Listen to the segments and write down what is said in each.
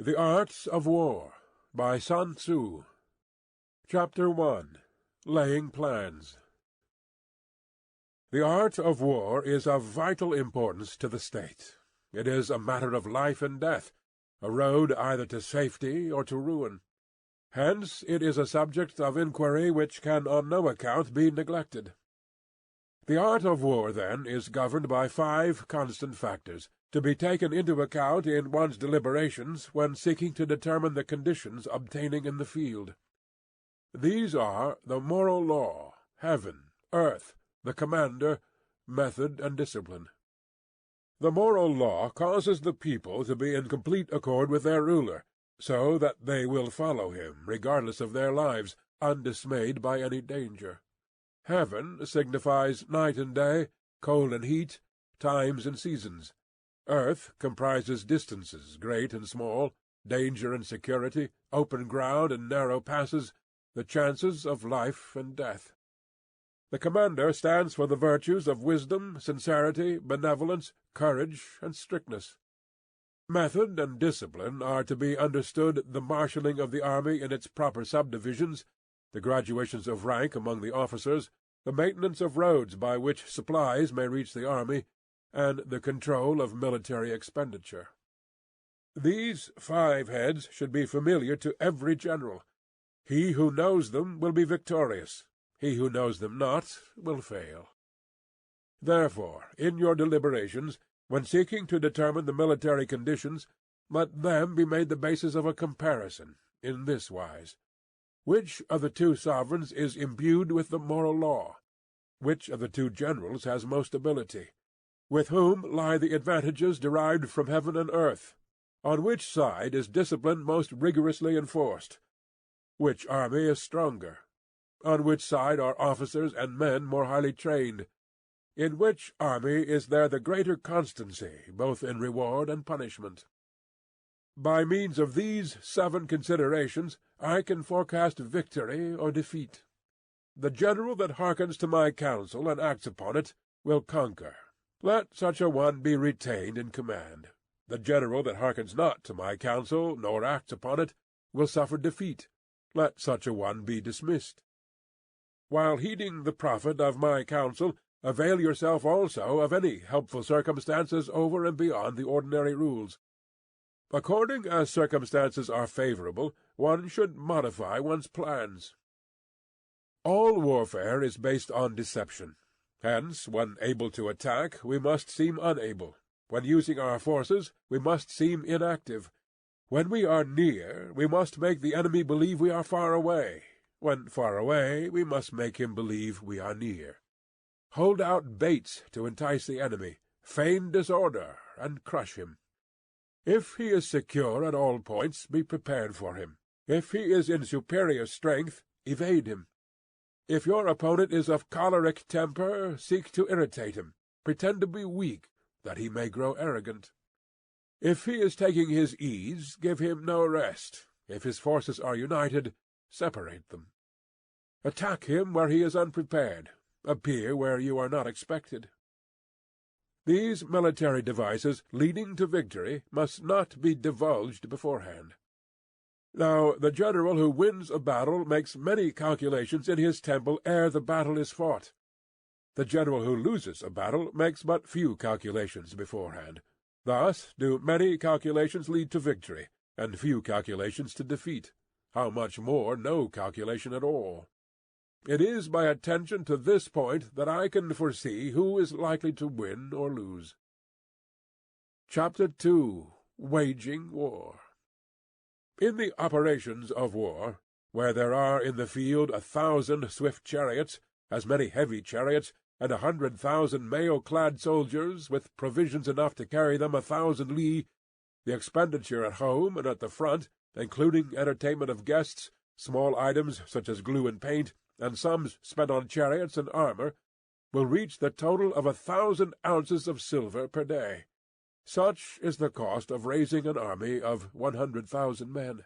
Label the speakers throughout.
Speaker 1: The Art of War by Sun Tzu. Chapter 1. Laying Plans. The art of war is of vital importance to the state. It is a matter of life and death, a road either to safety or to ruin. Hence it is a subject of inquiry which can on no account be neglected. The art of war, then, is governed by 5 constant factors, to be taken into account in one's deliberations when seeking to determine the conditions obtaining in the field. These are the moral law, heaven, earth, the commander, method, and discipline. The moral law causes the people to be in complete accord with their ruler, so that they will follow him, regardless of their lives, undismayed by any danger. Heaven signifies night and day, cold and heat, times and seasons. Earth comprises distances, great and small, danger and security, open ground and narrow passes, the chances of life and death. The commander stands for the virtues of wisdom, sincerity, benevolence, courage, and strictness. Method and discipline are to be understood the marshalling of the army in its proper subdivisions, the graduations of rank among the officers, the maintenance of roads by which supplies may reach the army, and the control of military expenditure. These 5 heads should be familiar to every general. He who knows them will be victorious. He who knows them not will fail. Therefore, in your deliberations, when seeking to determine the military conditions, let them be made the basis of a comparison, in this wise. Which of the 2 sovereigns is imbued with the moral law? Which of the 2 generals has most ability? With whom lie the advantages derived from heaven and earth? On which side is discipline most rigorously enforced? Which army is stronger? On which side are officers and men more highly trained? In which army is there the greater constancy, both in reward and punishment? By means of these 7 considerations I can forecast victory or defeat. The general that hearkens to my counsel and acts upon it will conquer. Let such a one be retained in command. The general that hearkens not to my counsel, nor acts upon it, will suffer defeat. Let such a one be dismissed. While heeding the profit of my counsel, avail yourself also of any helpful circumstances over and beyond the ordinary rules. According as circumstances are favorable, one should modify one's plans. All warfare is based on deception. Hence, when able to attack, we must seem unable. When using our forces, we must seem inactive. When we are near, we must make the enemy believe we are far away. When far away, we must make him believe we are near. Hold out baits to entice the enemy, feign disorder, and crush him. If he is secure at all points, be prepared for him. If he is in superior strength, evade him. If your opponent is of choleric temper, seek to irritate him. Pretend to be weak, that he may grow arrogant. If he is taking his ease, give him no rest. If his forces are united, separate them. Attack him where he is unprepared. Appear where you are not expected. These military devices leading to victory must not be divulged beforehand. Now the general who wins a battle makes many calculations in his temple ere the battle is fought. The general who loses a battle makes but few calculations beforehand. Thus do many calculations lead to victory, and few calculations to defeat. How much more no calculation at all? It is by attention to this point that I can foresee who is likely to win or lose. Chapter 2. Waging War. In the operations of war, where there are in the field 1,000 swift chariots, as many heavy chariots, and 100,000 mail-clad soldiers, with provisions enough to carry them 1,000 li, the expenditure at home and at the front, including entertainment of guests, small items such as glue and paint, and sums spent on chariots and armor, will reach the total of 1,000 ounces of silver per day. Such is the cost of raising an army of 100,000 men.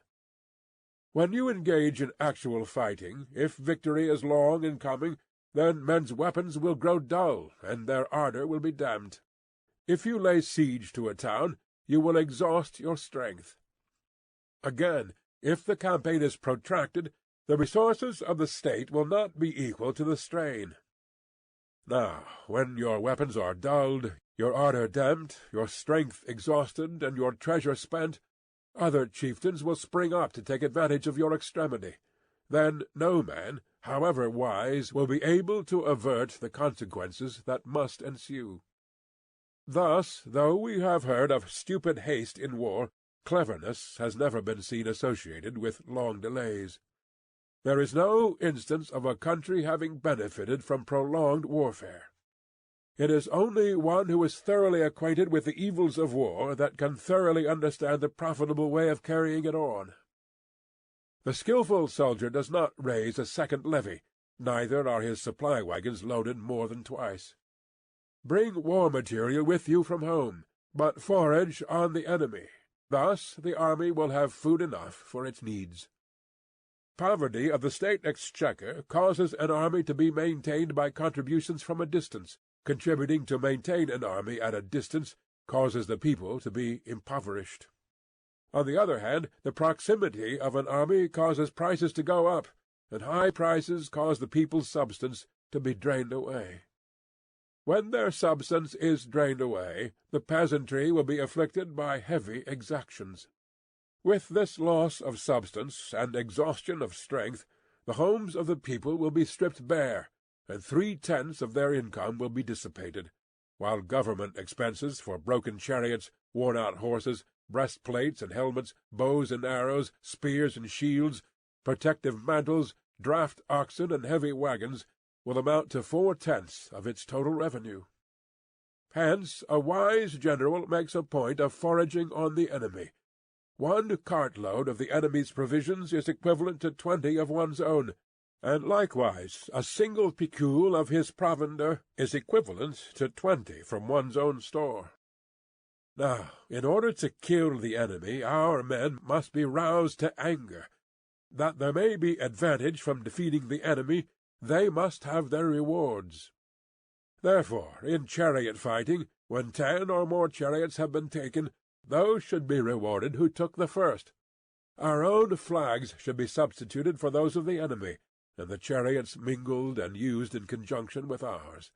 Speaker 1: When you engage in actual fighting, if victory is long in coming, then men's weapons will grow dull, and their ardor will be damped. If you lay siege to a town, you will exhaust your strength. Again, if the campaign is protracted, the resources of the state will not be equal to the strain. Now, when your weapons are dulled, your ardor damped, your strength exhausted, and your treasure spent, other chieftains will spring up to take advantage of your extremity. Then no man, however wise, will be able to avert the consequences that must ensue. Thus, though we have heard of stupid haste in war, cleverness has never been seen associated with long delays. There is no instance of a country having benefited from prolonged warfare. It is only one who is thoroughly acquainted with the evils of war that can thoroughly understand the profitable way of carrying it on. The skilful soldier does not raise a second levy, neither are his supply wagons loaded more than twice. Bring war material with you from home, but forage on the enemy. Thus the army will have food enough for its needs. Poverty of the state exchequer causes an army to be maintained by contributions from a distance. Contributing to maintain an army at a distance causes the people to be impoverished. On the other hand, the proximity of an army causes prices to go up, and high prices cause the people's substance to be drained away. When their substance is drained away, the peasantry will be afflicted by heavy exactions. With this loss of substance and exhaustion of strength, the homes of the people will be stripped bare, and 3/10 of their income will be dissipated, while government expenses for broken chariots, worn-out horses, breastplates and helmets, bows and arrows, spears and shields, protective mantles, draft oxen, and heavy wagons will amount to 4/10 of its total revenue. Hence a wise general makes a point of foraging on the enemy. 1 cartload of the enemy's provisions is equivalent to 20 of one's own, and likewise a single picul of his provender is equivalent to 20 from one's own store. Now, in order to kill the enemy, our men must be roused to anger. That there may be advantage from defeating the enemy, they must have their rewards. Therefore, in chariot fighting, when 10 or more chariots have been taken, those should be rewarded who took the first. Our own flags should be substituted for those of the enemy, and the chariots mingled and used in conjunction with ours.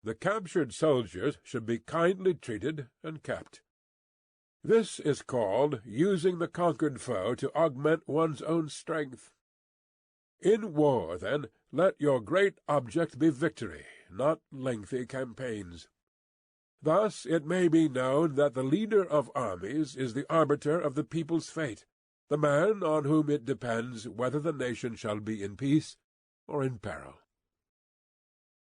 Speaker 1: The captured soldiers should be kindly treated and kept. This is called using the conquered foe to augment one's own strength. In war, then, let your great object be victory, not lengthy campaigns. Thus it may be known that the leader of armies is the arbiter of the people's fate, the man on whom it depends whether the nation shall be in peace or in peril.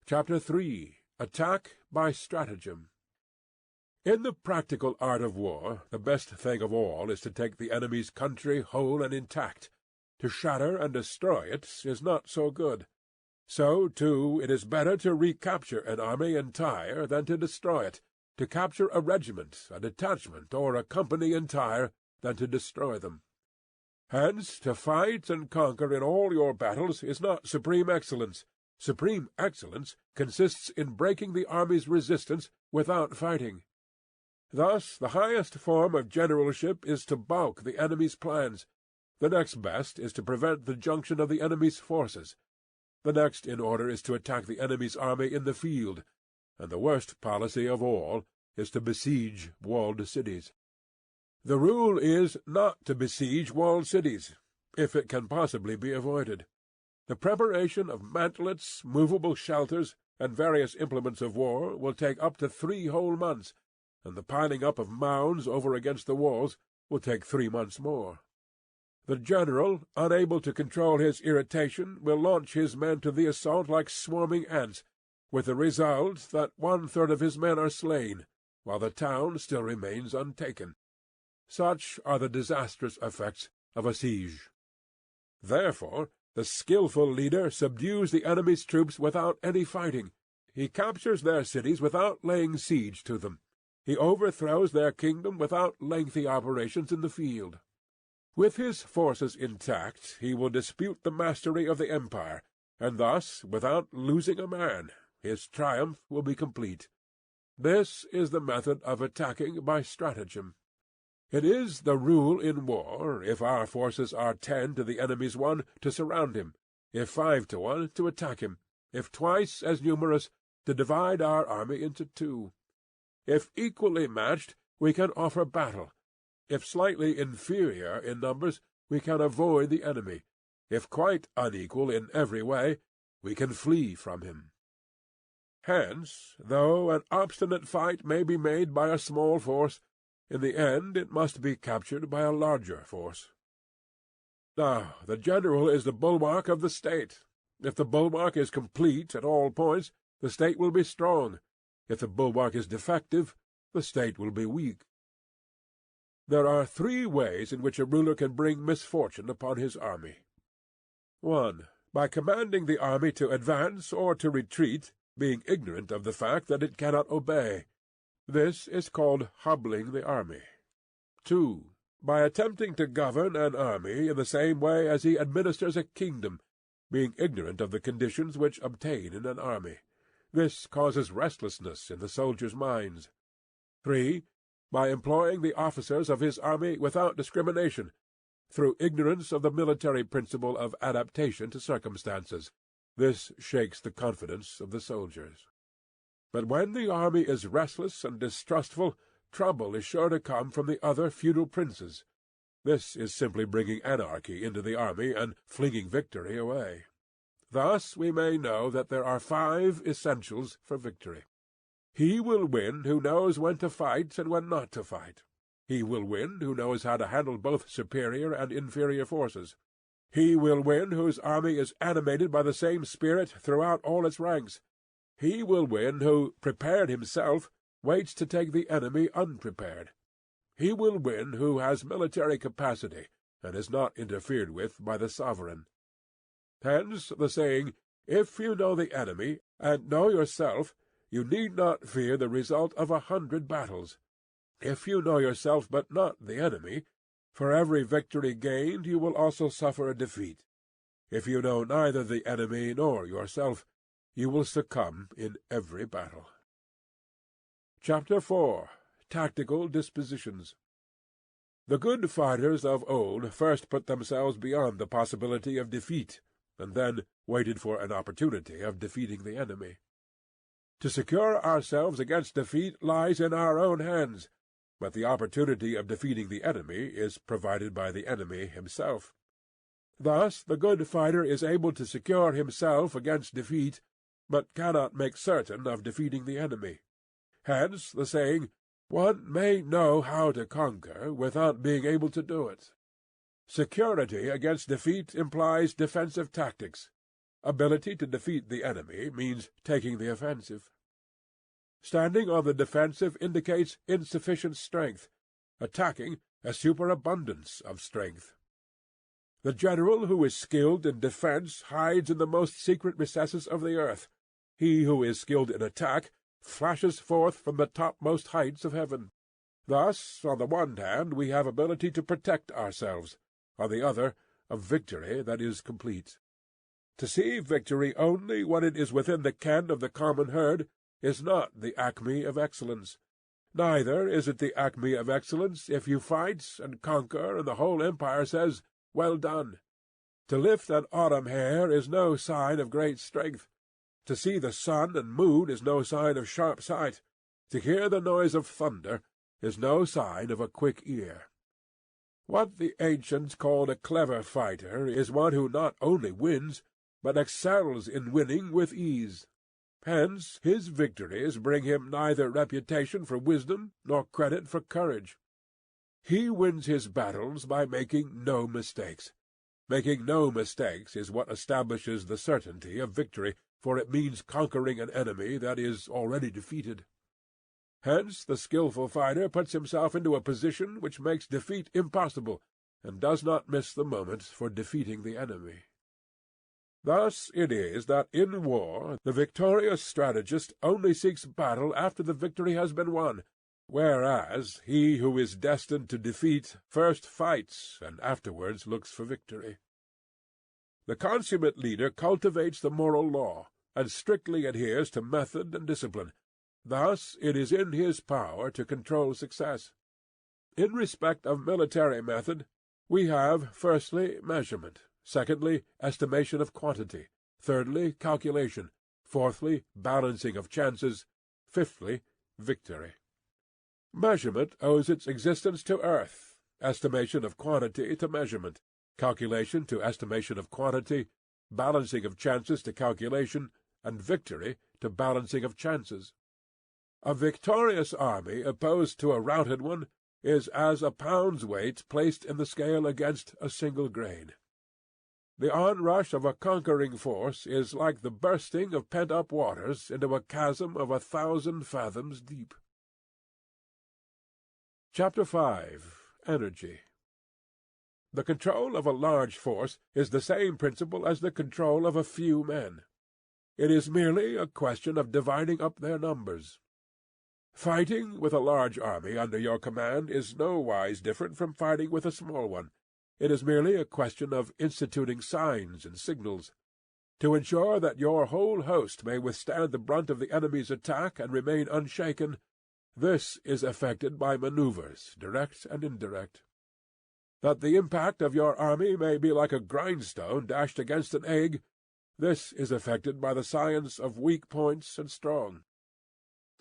Speaker 1: Chapter 3. Attack by Stratagem. In the practical art of war, the best thing of all is to take the enemy's country whole and intact. To shatter and destroy it is not so good. So, too, it is better to recapture an army entire than to destroy it, to capture a regiment, a detachment, or a company entire than to destroy them. Hence, to fight and conquer in all your battles is not supreme excellence. Supreme excellence consists in breaking the army's resistance without fighting. Thus the highest form of generalship is to balk the enemy's plans. The next best is to prevent the junction of the enemy's forces. The next in order is to attack the enemy's army in the field, and the worst policy of all is to besiege walled cities. The rule is not to besiege walled cities, if it can possibly be avoided. The preparation of mantlets, movable shelters, and various implements of war will take up to 3 whole months, and the piling up of mounds over against the walls will take 3 months more. The general, unable to control his irritation, will launch his men to the assault like swarming ants, with the result that 1/3 of his men are slain, while the town still remains untaken. Such are the disastrous effects of a siege. Therefore, the skilful leader subdues the enemy's troops without any fighting. He captures their cities without laying siege to them. He overthrows their kingdom without lengthy operations in the field. With his forces intact, he will dispute the mastery of the empire, and thus, without losing a man, his triumph will be complete. This is the method of attacking by stratagem. It is the rule in war, if our forces are 10 to the enemy's 1, to surround him; if 5 to 1, to attack him; if twice as numerous, to divide our army into 2. If equally matched, we can offer battle; if slightly inferior in numbers, we can avoid the enemy; if quite unequal in every way, we can flee from him. Hence, though an obstinate fight may be made by a small force, in the end it must be captured by a larger force. Now, the general is the bulwark of the state. If the bulwark is complete at all points, the state will be strong; if the bulwark is defective, the state will be weak. There are 3 ways in which a ruler can bring misfortune upon his army. 1. By commanding the army to advance or to retreat, being ignorant of the fact that it cannot obey. This is called hobbling the army. 2. By attempting to govern an army in the same way as he administers a kingdom, being ignorant of the conditions which obtain in an army. This causes restlessness in the soldiers' minds. 3. By employing the officers of his army without discrimination, through ignorance of the military principle of adaptation to circumstances. This shakes the confidence of the soldiers. But when the army is restless and distrustful, trouble is sure to come from the other feudal princes. This is simply bringing anarchy into the army and flinging victory away. Thus we may know that there are 5 essentials for victory. He will win who knows when to fight and when not to fight. He will win who knows how to handle both superior and inferior forces. He will win whose army is animated by the same spirit throughout all its ranks. He will win who, prepared himself, waits to take the enemy unprepared. He will win who has military capacity, and is not interfered with by the sovereign. Hence the saying, "If you know the enemy, and know yourself, you need not fear the result of 100 battles. If you know yourself but not the enemy, for every victory gained you will also suffer a defeat. If you know neither the enemy nor yourself, you will succumb in every battle." Chapter 4. Tactical Dispositions. The good fighters of old first put themselves beyond the possibility of defeat, and then waited for an opportunity of defeating the enemy. To secure ourselves against defeat lies in our own hands, but the opportunity of defeating the enemy is provided by the enemy himself. Thus the good fighter is able to secure himself against defeat, but cannot make certain of defeating the enemy. Hence the saying, "One may know how to conquer without being able to do it." Security against defeat implies defensive tactics. Ability to defeat the enemy means taking the offensive. Standing on the defensive indicates insufficient strength; attacking, a superabundance of strength. The general who is skilled in defence hides in the most secret recesses of the earth. He who is skilled in attack flashes forth from the topmost heights of heaven. Thus, on the one hand, we have ability to protect ourselves; on the other, a victory that is complete. To see victory only when it is within the ken of the common herd is not the acme of excellence. Neither is it the acme of excellence if you fight and conquer, and the whole empire says, "Well done." To lift an autumn hair is no sign of great strength. To see the sun and moon is no sign of sharp sight. To hear the noise of thunder is no sign of a quick ear. What the ancients called a clever fighter is one who not only wins, but excels in winning with ease. Hence his victories bring him neither reputation for wisdom nor credit for courage. He wins his battles by making no mistakes. Making no mistakes is what establishes the certainty of victory, for it means conquering an enemy that is already defeated. Hence the skilful fighter puts himself into a position which makes defeat impossible, and does not miss the moment for defeating the enemy. Thus it is that in war the victorious strategist only seeks battle after the victory has been won, whereas he who is destined to defeat first fights and afterwards looks for victory. The consummate leader cultivates the moral law, and strictly adheres to method and discipline. Thus it is in his power to control success. In respect of military method, we have, firstly, measurement, secondly, estimation of quantity, thirdly, calculation, fourthly, balancing of chances, fifthly, victory. Measurement owes its existence to earth, estimation of quantity to measurement, calculation to estimation of quantity, balancing of chances to calculation, and victory to balancing of chances. A victorious army opposed to a routed one is as a pound's weight placed in the scale against a single grain. The onrush of a conquering force is like the bursting of pent-up waters into a chasm of 1,000 fathoms deep. Chapter 5. Energy. The control of a large force is the same principle as the control of a few men. It is merely a question of dividing up their numbers. Fighting with a large army under your command is nowise different from fighting with a small one. It is merely a question of instituting signs and signals. To ensure that your whole host may withstand the brunt of the enemy's attack and remain unshaken, this is effected by manoeuvres, direct and indirect. That the impact of your army may be like a grindstone dashed against an egg, this is effected by the science of weak points and strong.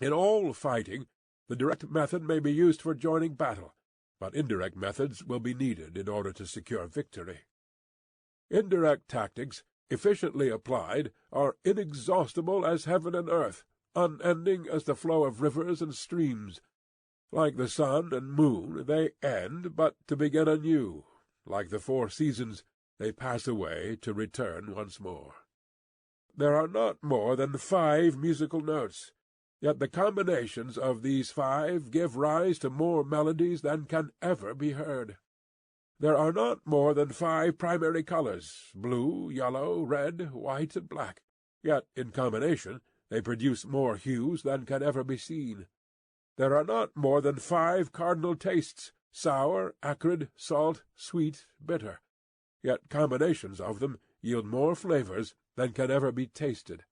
Speaker 1: In all fighting, the direct method may be used for joining battle, but indirect methods will be needed in order to secure victory. Indirect tactics, efficiently applied, are inexhaustible as heaven and earth, unending as the flow of rivers and streams. Like the sun and moon, they end, but to begin anew. Like the 4 seasons, they pass away to return once more. There are not more than 5 musical notes, yet the combinations of these 5 give rise to more melodies than can ever be heard. There are not more than 5 primary colors, blue, yellow, red, white, and black, yet in combination they produce more hues than can ever be seen. There are not more than 5 cardinal tastes, sour, acrid, salt, sweet, bitter, yet combinations of them yield more flavors than can ever be tasted.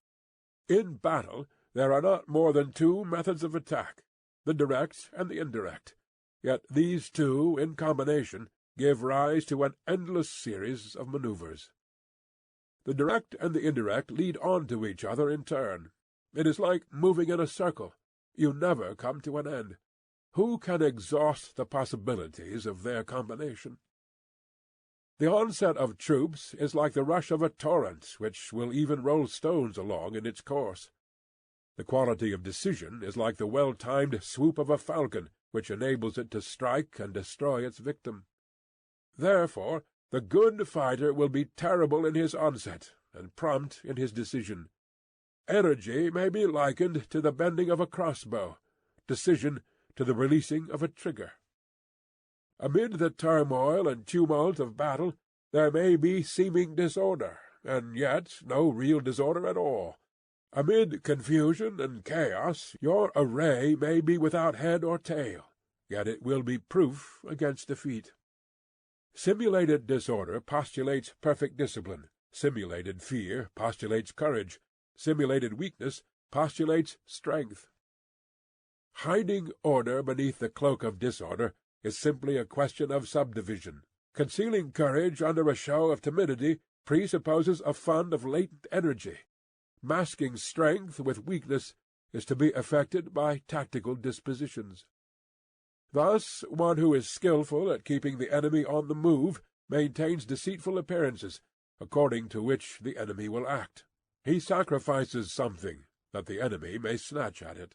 Speaker 1: In battle there are not more than 2 methods of attack, the direct and the indirect, yet these 2 in combination give rise to an endless series of manoeuvres. The direct and the indirect lead on to each other in turn. It is like moving in a circle. You never come to an end. Who can exhaust the possibilities of their combination? The onset of troops is like the rush of a torrent, which will even roll stones along in its course. The quality of decision is like the well-timed swoop of a falcon, which enables it to strike and destroy its victim. Therefore, the good fighter will be terrible in his onset, and prompt in his decision. Energy may be likened to the bending of a crossbow, decision to the releasing of a trigger. Amid the turmoil and tumult of battle there may be seeming disorder, and yet no real disorder at all. Amid confusion and chaos your array may be without head or tail, yet it will be proof against defeat. Simulated disorder postulates perfect discipline, simulated fear postulates courage, simulated weakness postulates strength. Hiding order beneath the cloak of disorder is simply a question of subdivision. Concealing courage under a show of timidity presupposes a fund of latent energy. Masking strength with weakness is to be effected by tactical dispositions. Thus one who is skilful at keeping the enemy on the move maintains deceitful appearances, according to which the enemy will act. He sacrifices something, that the enemy may snatch at it.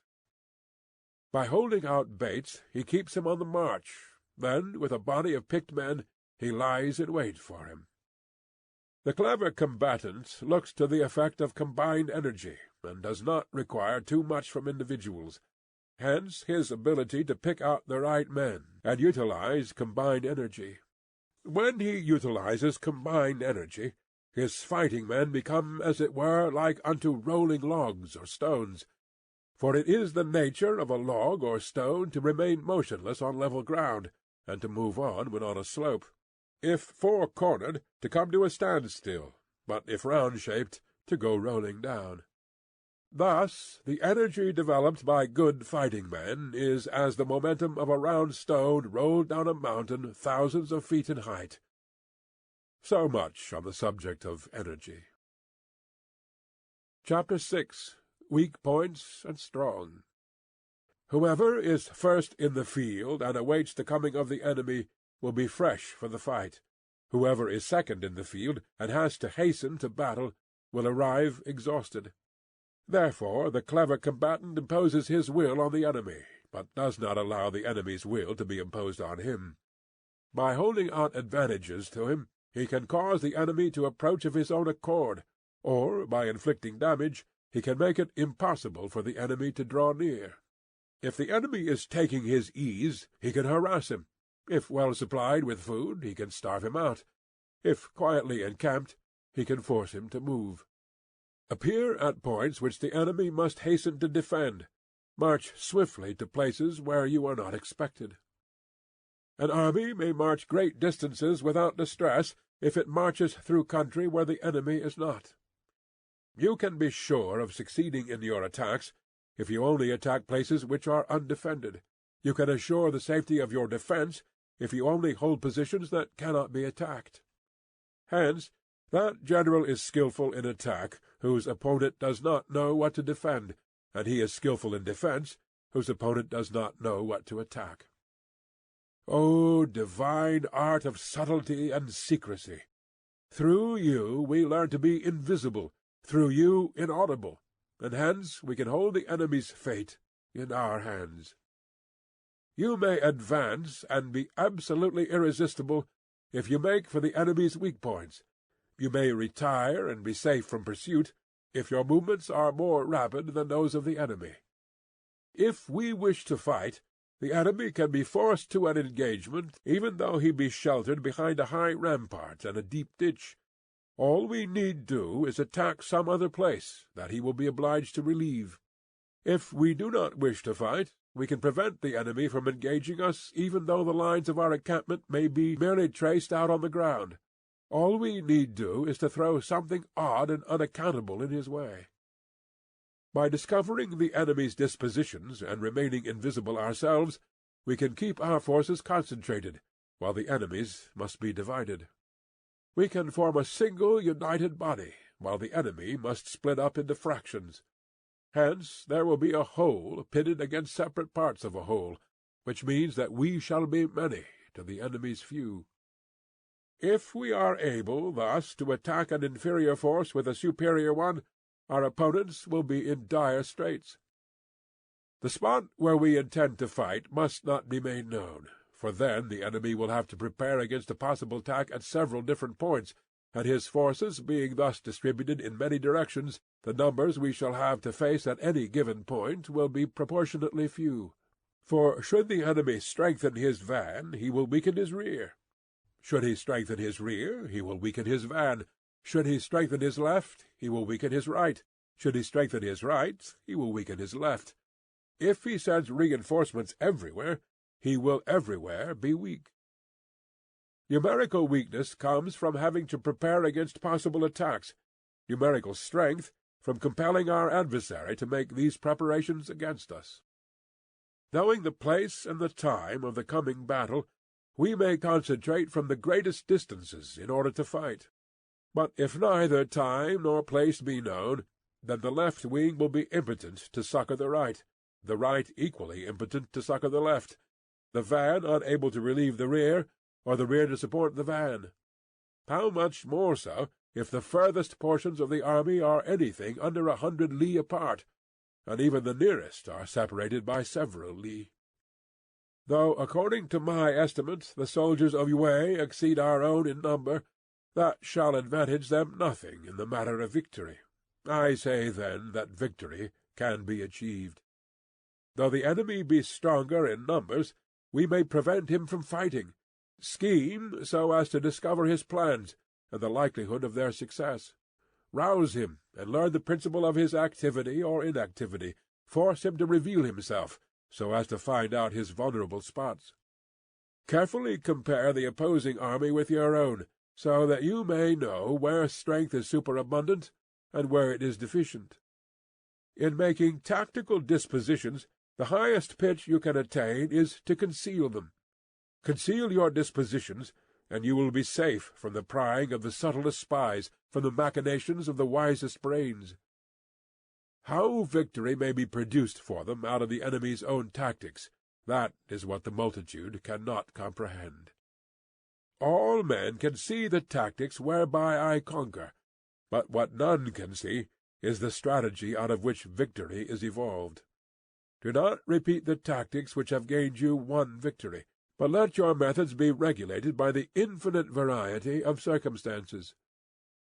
Speaker 1: By holding out baits he keeps him on the march, then with a body of picked men he lies in wait for him. The clever combatant looks to the effect of combined energy, and does not require too much from individuals. Hence his ability to pick out the right men, and utilize combined energy. When he utilizes combined energy, his fighting men become, as it were, like unto rolling logs or stones. For it is the nature of a log or stone to remain motionless on level ground, and to move on when on a slope. If four-cornered, to come to a standstill, but if round-shaped, to go rolling down. Thus the energy developed by good fighting men is as the momentum of a round stone rolled down a mountain thousands of feet in height. So much on the subject of energy. Chapter 6. Weak Points and Strong. Whoever is first in the field and awaits the coming of the enemy will be fresh for the fight. Whoever is second in the field and has to hasten to battle will arrive exhausted. Therefore the clever combatant imposes his will on the enemy, but does not allow the enemy's will to be imposed on him. By holding out advantages to him, he can cause the enemy to approach of his own accord, or, by inflicting damage, he can make it impossible for the enemy to draw near. If the enemy is taking his ease, he can harass him. If well supplied with food, he can starve him out. If quietly encamped, he can force him to move. Appear at points which the enemy must hasten to defend. March swiftly to places where you are not expected. An army may march great distances without distress if it marches through country where the enemy is not. You can be sure of succeeding in your attacks if you only attack places which are undefended. You can assure the safety of your defence if you only hold positions that cannot be attacked. Hence, that general is skilful in attack whose opponent does not know what to defend, and he is skilful in defence whose opponent does not know what to attack. O divine art of subtlety and secrecy! Through you we learn to be invisible, through you inaudible, and hence we can hold the enemy's fate in our hands. You may advance and be absolutely irresistible if you make for the enemy's weak points. You may retire and be safe from pursuit if your movements are more rapid than those of the enemy. If we wish to fight, the enemy can be forced to an engagement, even though he be sheltered behind a high rampart and a deep ditch. All we need do is attack some other place that he will be obliged to relieve. If we do not wish to fight, we can prevent the enemy from engaging us, even though the lines of our encampment may be merely traced out on the ground. All we need do is to throw something odd and unaccountable in his way. By discovering the enemy's dispositions and remaining invisible ourselves, we can keep our forces concentrated, while the enemy's must be divided. We can form a single united body, while the enemy must split up into fractions. Hence there will be a whole pitted against separate parts of a whole, which means that we shall be many to the enemy's few. If we are able thus to attack an inferior force with a superior one, our opponents will be in dire straits. The spot where we intend to fight must not be made known, for then the enemy will have to prepare against a possible attack at several different points, and his forces being thus distributed in many directions, the numbers we shall have to face at any given point will be proportionately few. For should the enemy strengthen his van, he will weaken his rear. Should he strengthen his rear, he will weaken his van. Should he strengthen his left, he will weaken his right. Should he strengthen his right, he will weaken his left. If he sends reinforcements everywhere, he will everywhere be weak. Numerical weakness comes from having to prepare against possible attacks, numerical strength from compelling our adversary to make these preparations against us. Knowing the place and the time of the coming battle, we may concentrate from the greatest distances in order to fight. But if neither time nor place be known, then the left wing will be impotent to succor the right equally impotent to succor the left, the van unable to relieve the rear, or the rear to support the van. How much more so if the furthest portions of the army are anything under 100 li apart, and even the nearest are separated by several li. Though, according to my estimate, the soldiers of Yue exceed our own in number, that shall advantage them nothing in the matter of victory. I say, then, that victory can be achieved. Though the enemy be stronger in numbers, we may prevent him from fighting, scheme so as to discover his plans, and the likelihood of their success. Rouse him, and learn the principle of his activity or inactivity. Force him to reveal himself, so as to find out his vulnerable spots. Carefully compare the opposing army with your own, so that you may know where strength is superabundant and where it is deficient. In making tactical dispositions, the highest pitch you can attain is to conceal them. Conceal your dispositions, and you will be safe from the prying of the subtlest spies, from the machinations of the wisest brains. How victory may be produced for them out of the enemy's own tactics, that is what the multitude cannot comprehend. All men can see the tactics whereby I conquer, but what none can see is the strategy out of which victory is evolved. Do not repeat the tactics which have gained you one victory, but let your methods be regulated by the infinite variety of circumstances.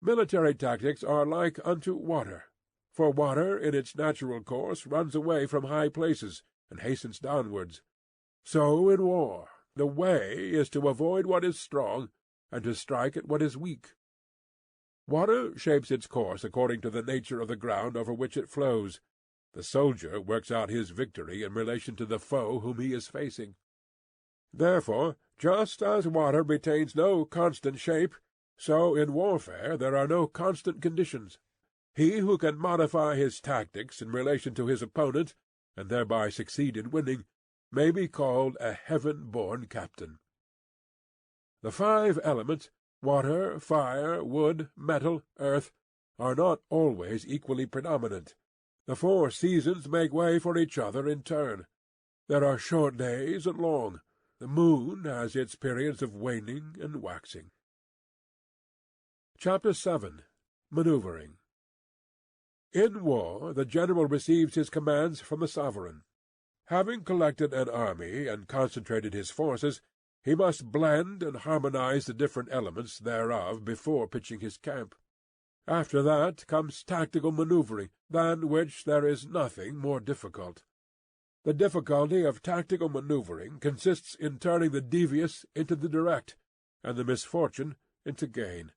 Speaker 1: Military tactics are like unto water, for water in its natural course runs away from high places, and hastens downwards. So in war, the way is to avoid what is strong, and to strike at what is weak. Water shapes its course according to the nature of the ground over which it flows. The soldier works out his victory in relation to the foe whom he is facing. Therefore, just as water retains no constant shape, so in warfare there are no constant conditions. He who can modify his tactics in relation to his opponent, and thereby succeed in winning, may be called a heaven-born captain. The 5 elements, water, fire, wood, metal, earth, are not always equally predominant. The 4 seasons make way for each other in turn. There are short days and long. The moon has its periods of waning and waxing. Chapter 7. Maneuvering. In war the general receives his commands from the sovereign. Having collected an army and concentrated his forces, he must blend and harmonize the different elements thereof before pitching his camp. After that comes tactical manoeuvring, than which there is nothing more difficult. The difficulty of tactical manoeuvring consists in turning the devious into the direct, and the misfortune into gain.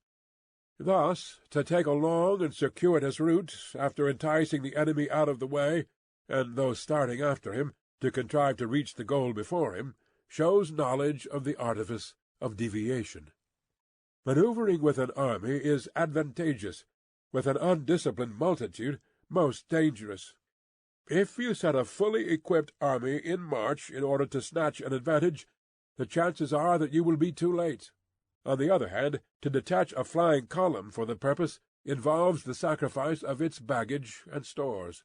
Speaker 1: Thus, to take a long and circuitous route, after enticing the enemy out of the way, and those starting after him, to contrive to reach the goal before him, shows knowledge of the artifice of deviation. Manoeuvring with an army is advantageous, with an undisciplined multitude most dangerous. If you set a fully equipped army in march in order to snatch an advantage, the chances are that you will be too late. On the other hand, to detach a flying column for the purpose involves the sacrifice of its baggage and stores.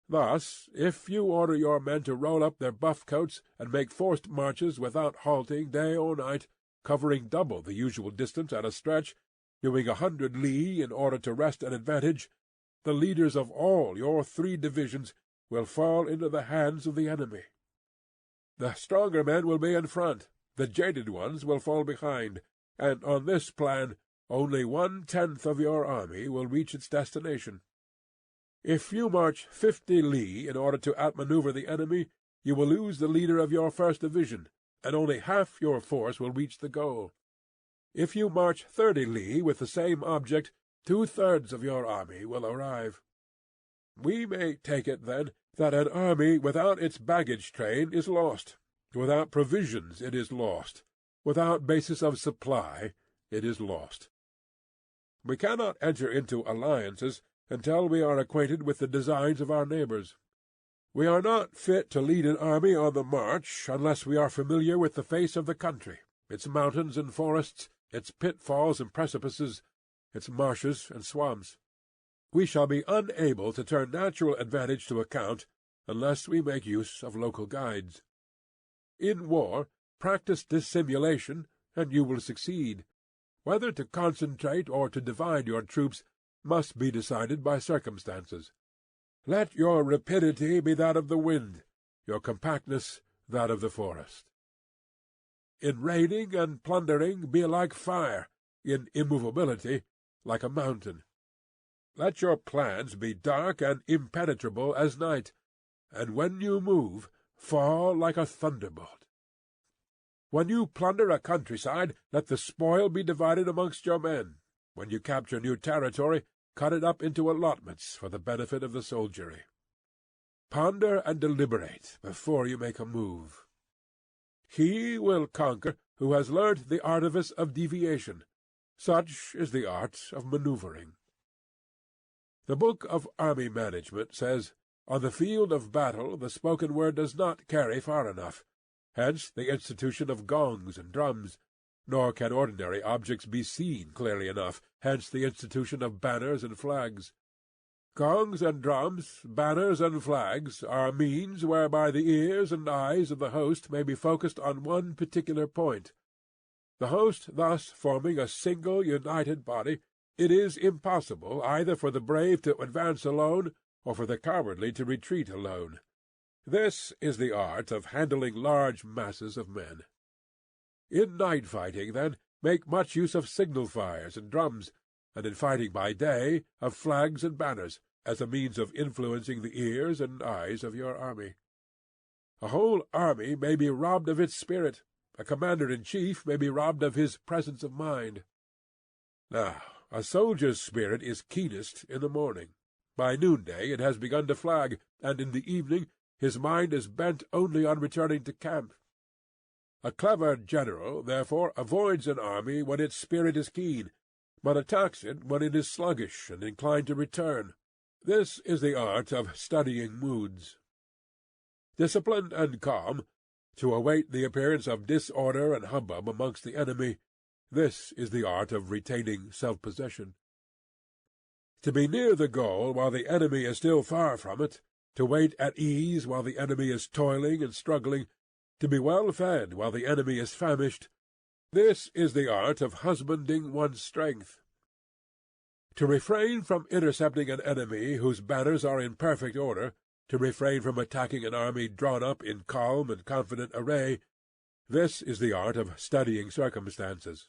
Speaker 1: Thus, if you order your men to roll up their buff coats and make forced marches without halting day or night, covering double the usual distance at a stretch, doing 100 li in order to wrest an advantage, the leaders of all your 3 divisions will fall into the hands of the enemy. The stronger men will be in front, the jaded ones will fall behind, and on this plan only 1/10 of your army will reach its destination. If you march 50 li in order to outmaneuver the enemy, you will lose the leader of your first division, and only half your force will reach the goal. If you march 30 li with the same object, 2/3 of your army will arrive. We may take it, then, that an army without its baggage train is lost. Without provisions it is lost. Without basis of supply it is lost. We cannot enter into alliances until we are acquainted with the designs of our neighbors. We are not fit to lead an army on the march unless we are familiar with the face of the country, its mountains and forests, its pitfalls and precipices, its marshes and swamps. We shall be unable to turn natural advantage to account unless we make use of local guides. In war, practice dissimulation, and you will succeed. Whether to concentrate or to divide your troops must be decided by circumstances. Let your rapidity be that of the wind, your compactness that of the forest. In raiding and plundering be like fire, in immovability like a mountain. Let your plans be dark and impenetrable as night, and when you move, fall like a thunderbolt. When you plunder a countryside, let the spoil be divided amongst your men. When you capture new territory, cut it up into allotments for the benefit of the soldiery. Ponder and deliberate before you make a move. He will conquer who has learnt the artifice of deviation. Such is the art of manoeuvring. The Book of Army Management says, "On the field of battle the spoken word does not carry far enough. Hence the institution of gongs and drums. Nor can ordinary objects be seen clearly enough. Hence the institution of banners and flags. Gongs and drums, banners and flags, are means whereby the ears and eyes of the host may be focused on one particular point. The host thus forming a single united body, it is impossible either for the brave to advance alone, or for the cowardly to retreat alone. This is the art of handling large masses of men. In night fighting, then, make much use of signal fires and drums, and in fighting by day of flags and banners, as a means of influencing the ears and eyes of your army. A whole army may be robbed of its spirit. A commander-in-chief may be robbed of his presence of mind. Now, a soldier's spirit is keenest in the morning. By noonday it has begun to flag, and in the evening his mind is bent only on returning to camp. A clever general, therefore, avoids an army when its spirit is keen, but attacks it when it is sluggish and inclined to return. This is the art of studying moods. Disciplined and calm, to await the appearance of disorder and hubbub amongst the enemy, this is the art of retaining self-possession. To be near the goal while the enemy is still far from it, to wait at ease while the enemy is toiling and struggling, to be well fed while the enemy is famished, this is the art of husbanding one's strength. To refrain from intercepting an enemy whose banners are in perfect order, to refrain from attacking an army drawn up in calm and confident array, this is the art of studying circumstances.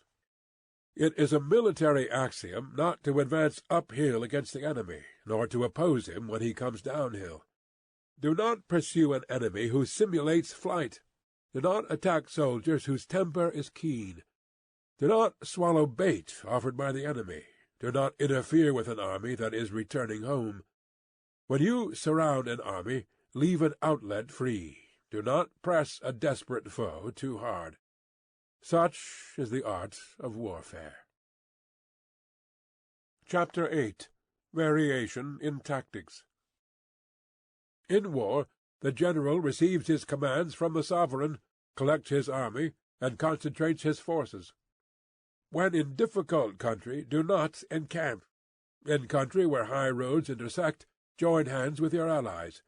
Speaker 1: It is a military axiom not to advance uphill against the enemy, nor to oppose him when he comes downhill. Do not pursue an enemy who simulates flight. Do not attack soldiers whose temper is keen. Do not swallow bait offered by the enemy. Do not interfere with an army that is returning home. When you surround an army, leave an outlet free. Do not press a desperate foe too hard. Such is the art of warfare. Chapter 8. Variation in Tactics. In war, the general receives his commands from the sovereign, collects his army, and concentrates his forces. When in difficult country, do not encamp. In country where high roads intersect, join hands with your allies.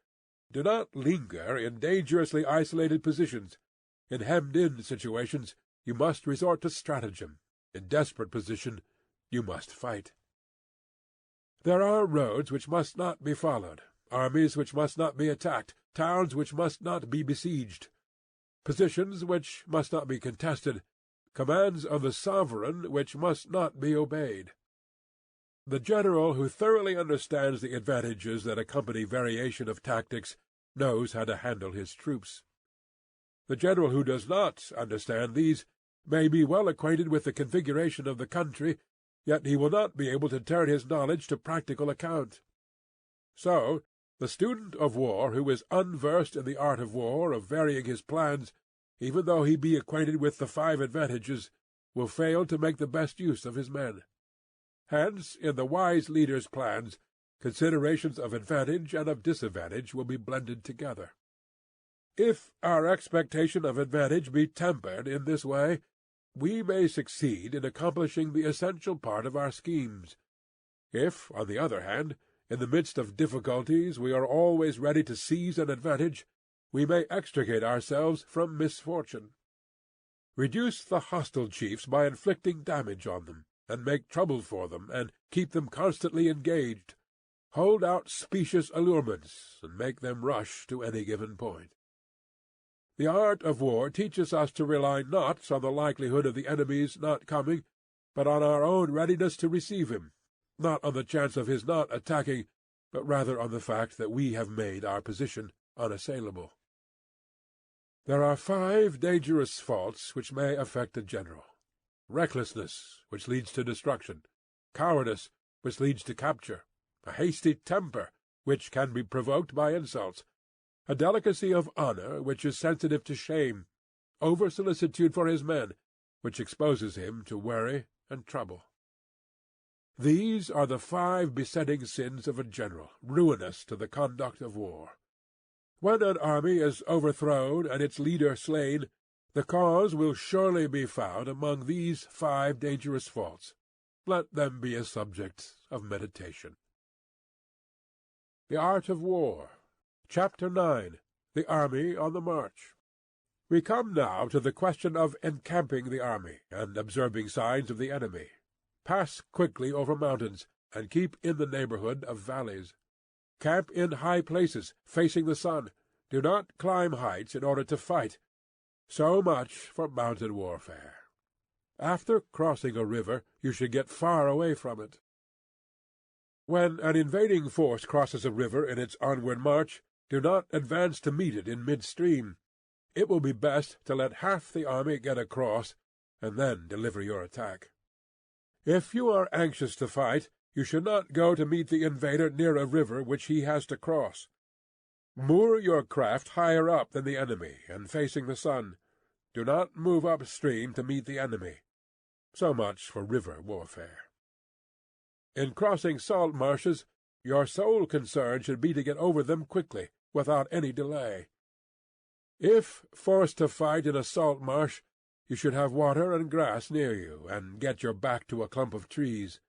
Speaker 1: Do not linger in dangerously isolated positions. In hemmed-in situations, you must resort to stratagem. In desperate position, you must fight. There are roads which must not be followed, armies which must not be attacked, towns which must not be besieged, positions which must not be contested, commands of the sovereign which must not be obeyed. The general who thoroughly understands the advantages that accompany variation of tactics knows how to handle his troops. The general who does not understand these may be well acquainted with the configuration of the country, yet he will not be able to turn his knowledge to practical account. So, the student of war who is unversed in the art of war, of varying his plans, even though he be acquainted with the 5 advantages, will fail to make the best use of his men. Hence, in the wise leader's plans, considerations of advantage and of disadvantage will be blended together. If our expectation of advantage be tempered in this way, we may succeed in accomplishing the essential part of our schemes. If, on the other hand, in the midst of difficulties we are always ready to seize an advantage, we may extricate ourselves from misfortune. Reduce the hostile chiefs by inflicting damage on them, and make trouble for them, and keep them constantly engaged. Hold out specious allurements, and make them rush to any given point. The art of war teaches us to rely not on the likelihood of the enemy's not coming, but on our own readiness to receive him, not on the chance of his not attacking, but rather on the fact that we have made our position unassailable. There are 5 dangerous faults which may affect a general: recklessness, which leads to destruction; cowardice, which leads to capture; a hasty temper, which can be provoked by insults; a delicacy of honor, which is sensitive to shame; over-solicitude for his men, which exposes him to worry and trouble. These are the 5 besetting sins of a general, ruinous to the conduct of war. When an army is overthrown and its leader slain, the cause will surely be found among these 5 dangerous faults. Let them be a subject of meditation. The Art of War. Chapter 9. The Army on the March. We come now to the question of encamping the army, and observing signs of the enemy. Pass quickly over mountains, and keep in the neighborhood of valleys. Camp in high places, facing the sun. Do not climb heights in order to fight. So much for mountain warfare. After crossing a river, you should get far away from it. When an invading force crosses a river in its onward march, do not advance to meet it in midstream. It will be best to let half the army get across, and then deliver your attack. If you are anxious to fight, you should not go to meet the invader near a river which he has to cross. Moor your craft higher up than the enemy, and facing the sun. Do not move upstream to meet the enemy. So much for river warfare. In crossing salt marshes, your sole concern should be to get over them quickly, without any delay. If forced to fight in a salt marsh, you should have water and grass near you, and get your back to a clump of trees.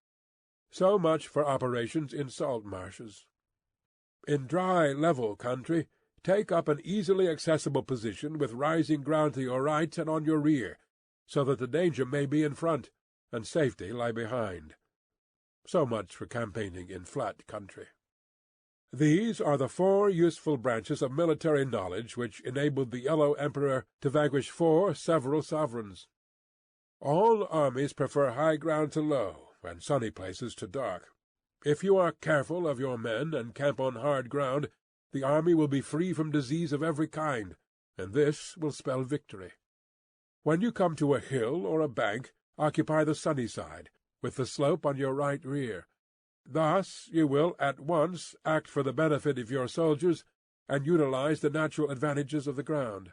Speaker 1: So much for operations in salt marshes. In dry, level country, take up an easily accessible position with rising ground to your right and on your rear, so that the danger may be in front, and safety lie behind. So much for campaigning in flat country. These are the 4 useful branches of military knowledge which enabled the Yellow Emperor to vanquish 4 several sovereigns. All armies prefer high ground to low, and sunny places to dark. If you are careful of your men and camp on hard ground, the army will be free from disease of every kind, and this will spell victory. When you come to a hill or a bank, occupy the sunny side, with the slope on your right rear. Thus you will at once act for the benefit of your soldiers, and utilize the natural advantages of the ground.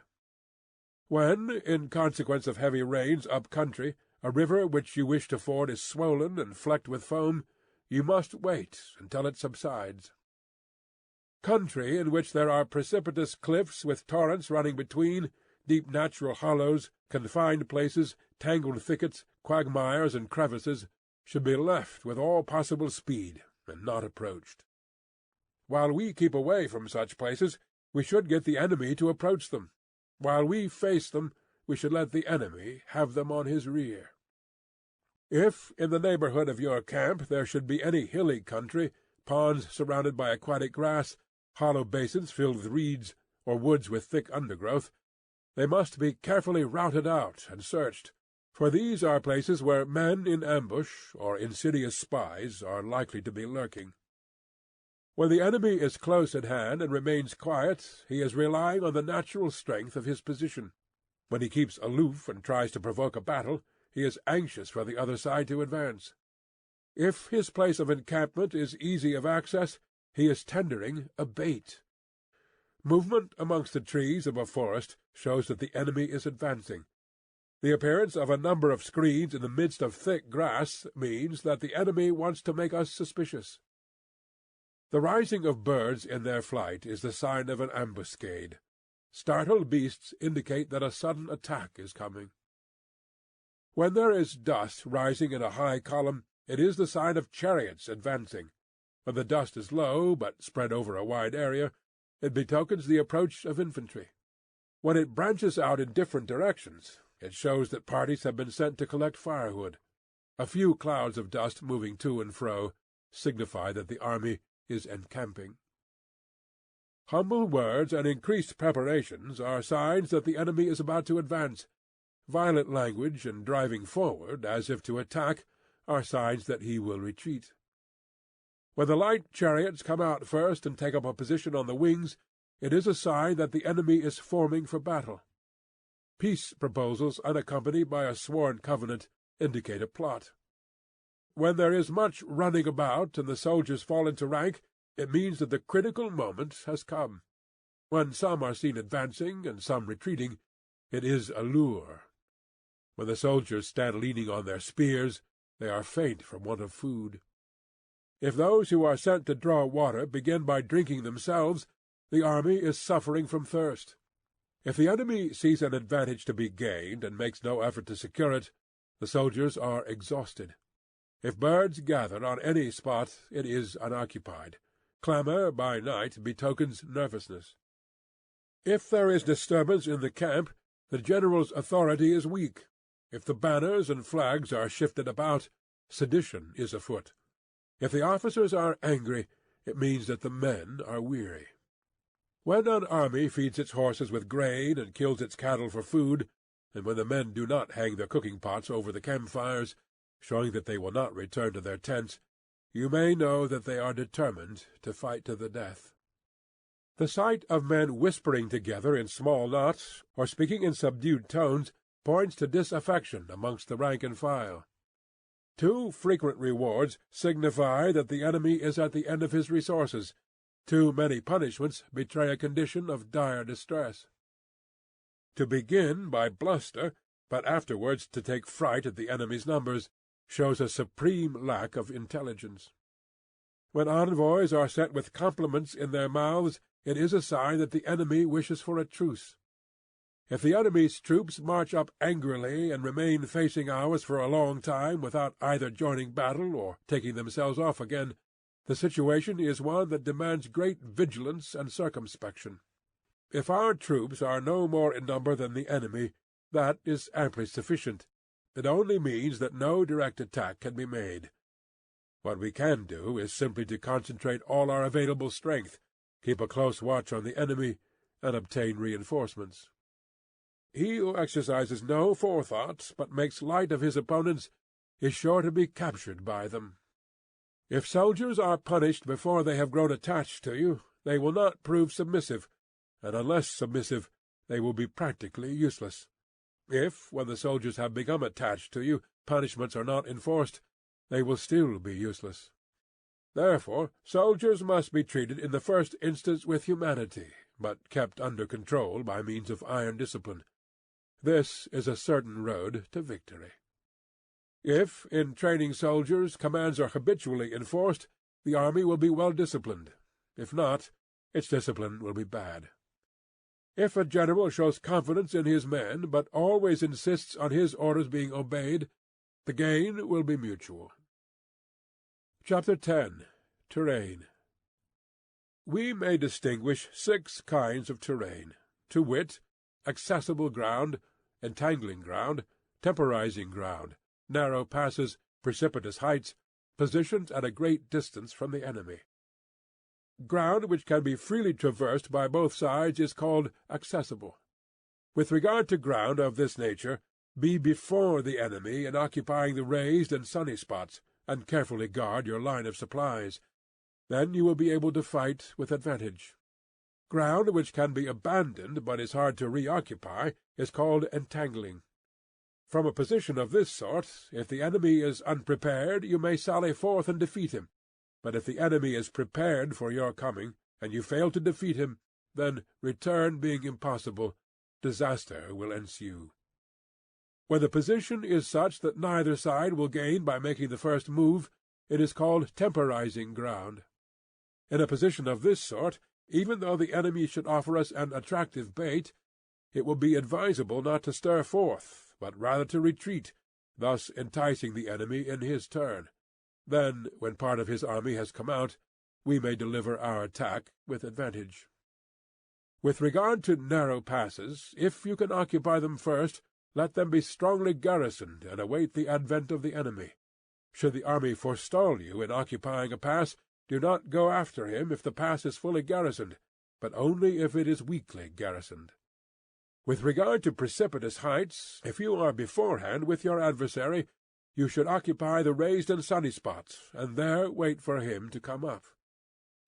Speaker 1: When, in consequence of heavy rains up country, a river which you wish to ford is swollen and flecked with foam, you must wait until it subsides. Country in which there are precipitous cliffs with torrents running between, deep natural hollows, confined places, tangled thickets, quagmires, and crevices, should be left with all possible speed, and not approached. While we keep away from such places, we should get the enemy to approach them. While we face them, we should let the enemy have them on his rear. If in the neighborhood of your camp there should be any hilly country, ponds surrounded by aquatic grass, hollow basins filled with reeds, or woods with thick undergrowth, they must be carefully routed out and searched, for these are places where men in ambush, or insidious spies, are likely to be lurking. When the enemy is close at hand and remains quiet, he is relying on the natural strength of his position. When he keeps aloof and tries to provoke a battle, he is anxious for the other side to advance. If his place of encampment is easy of access, he is tendering a bait. Movement amongst the trees of a forest shows that the enemy is advancing. The appearance of a number of screens in the midst of thick grass means that the enemy wants to make us suspicious. The rising of birds in their flight is the sign of an ambuscade. Startled beasts indicate that a sudden attack is coming. When there is dust rising in a high column, it is the sign of chariots advancing. When the dust is low, but spread over a wide area, it betokens the approach of infantry. When it branches out in different directions, it shows that parties have been sent to collect firewood. A few clouds of dust moving to and fro signify that the army is encamping. Humble words and increased preparations are signs that the enemy is about to advance. Violent language and driving forward, as if to attack, are signs that he will retreat. When the light chariots come out first and take up a position on the wings, it is a sign that the enemy is forming for battle. Peace proposals unaccompanied by a sworn covenant indicate a plot. When there is much running about and the soldiers fall into rank, it means that the critical moment has come. When some are seen advancing and some retreating, it is a lure. When the soldiers stand leaning on their spears, they are faint from want of food. If those who are sent to draw water begin by drinking themselves, the army is suffering from thirst. If the enemy sees an advantage to be gained and makes no effort to secure it, the soldiers are exhausted. If birds gather on any spot, it is unoccupied. Clamor by night betokens nervousness. If there is disturbance in the camp, the general's authority is weak. If the banners and flags are shifted about, sedition is afoot. If the officers are angry, it means that the men are weary. When an army feeds its horses with grain and kills its cattle for food, and when the men do not hang their cooking-pots over the campfires, showing that they will not return to their tents, you may know that they are determined to fight to the death. The sight of men whispering together in small knots, or speaking in subdued tones, points to disaffection amongst the rank and file. Too frequent rewards signify that the enemy is at the end of his resources. Too many punishments betray a condition of dire distress. To begin by bluster, but afterwards to take fright at the enemy's numbers, shows a supreme lack of intelligence. When envoys are sent with compliments in their mouths, it is a sign that the enemy wishes for a truce. If the enemy's troops march up angrily and remain facing ours for a long time without either joining battle or taking themselves off again, the situation is one that demands great vigilance and circumspection. If our troops are no more in number than the enemy, that is amply sufficient. It only means that no direct attack can be made. What we can do is simply to concentrate all our available strength, keep a close watch on the enemy, and obtain reinforcements. He who exercises no forethought, but makes light of his opponents, is sure to be captured by them. If soldiers are punished before they have grown attached to you, they will not prove submissive, and unless submissive, they will be practically useless. If, when the soldiers have become attached to you, punishments are not enforced, they will still be useless. Therefore, soldiers must be treated in the first instance with humanity, but kept under control by means of iron discipline. This is a certain road to victory. If, in training soldiers, commands are habitually enforced, the army will be well disciplined. If not, its discipline will be bad. If a general shows confidence in his men, but always insists on his orders being obeyed, the gain will be mutual. Chapter 10. Terrain. We may distinguish 6 kinds of terrain, to wit, accessible ground, entangling ground, temporizing ground, narrow passes, precipitous heights, positions at a great distance from the enemy. Ground which can be freely traversed by both sides is called accessible. With regard to ground of this nature, be before the enemy in occupying the raised and sunny spots, and carefully guard your line of supplies. Then you will be able to fight with advantage. Ground which can be abandoned but is hard to reoccupy is called entangling. From a position of this sort, if the enemy is unprepared, you may sally forth and defeat him. But if the enemy is prepared for your coming, and you fail to defeat him, then, return being impossible, disaster will ensue. When the position is such that neither side will gain by making the first move, it is called temporizing ground. In a position of this sort, even though the enemy should offer us an attractive bait, it will be advisable not to stir forth, but rather to retreat, thus enticing the enemy in his turn. Then, when part of his army has come out, we may deliver our attack with advantage. With regard to narrow passes, if you can occupy them first, let them be strongly garrisoned and await the advent of the enemy. Should the army forestall you in occupying a pass, do not go after him if the pass is fully garrisoned, but only if it is weakly garrisoned. With regard to precipitous heights, if you are beforehand with your adversary, you should occupy the raised and sunny spots, and there wait for him to come up.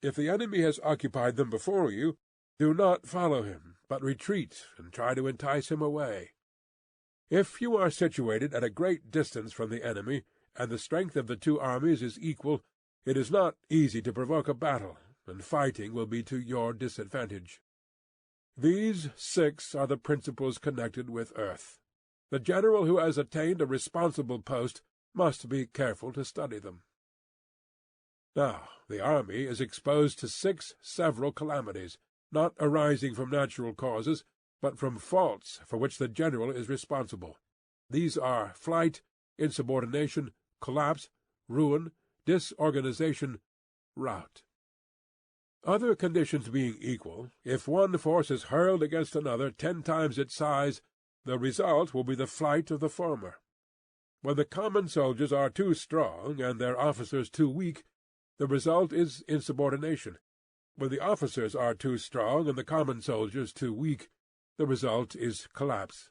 Speaker 1: If the enemy has occupied them before you, do not follow him, but retreat and try to entice him away. If you are situated at a great distance from the enemy, and the strength of the two armies is equal, it is not easy to provoke a battle, and fighting will be to your disadvantage. These 6 are the principles connected with earth. The general who has attained a responsible post must be careful to study them. Now, the army is exposed to 6 several calamities, not arising from natural causes, but from faults for which the general is responsible. These are flight, insubordination, collapse, ruin, disorganization, rout. Other conditions being equal, if one force is hurled against another 10 times its size, the result will be the flight of the former. When the common soldiers are too strong and their officers too weak, the result is insubordination. When the officers are too strong and the common soldiers too weak, the result is collapse.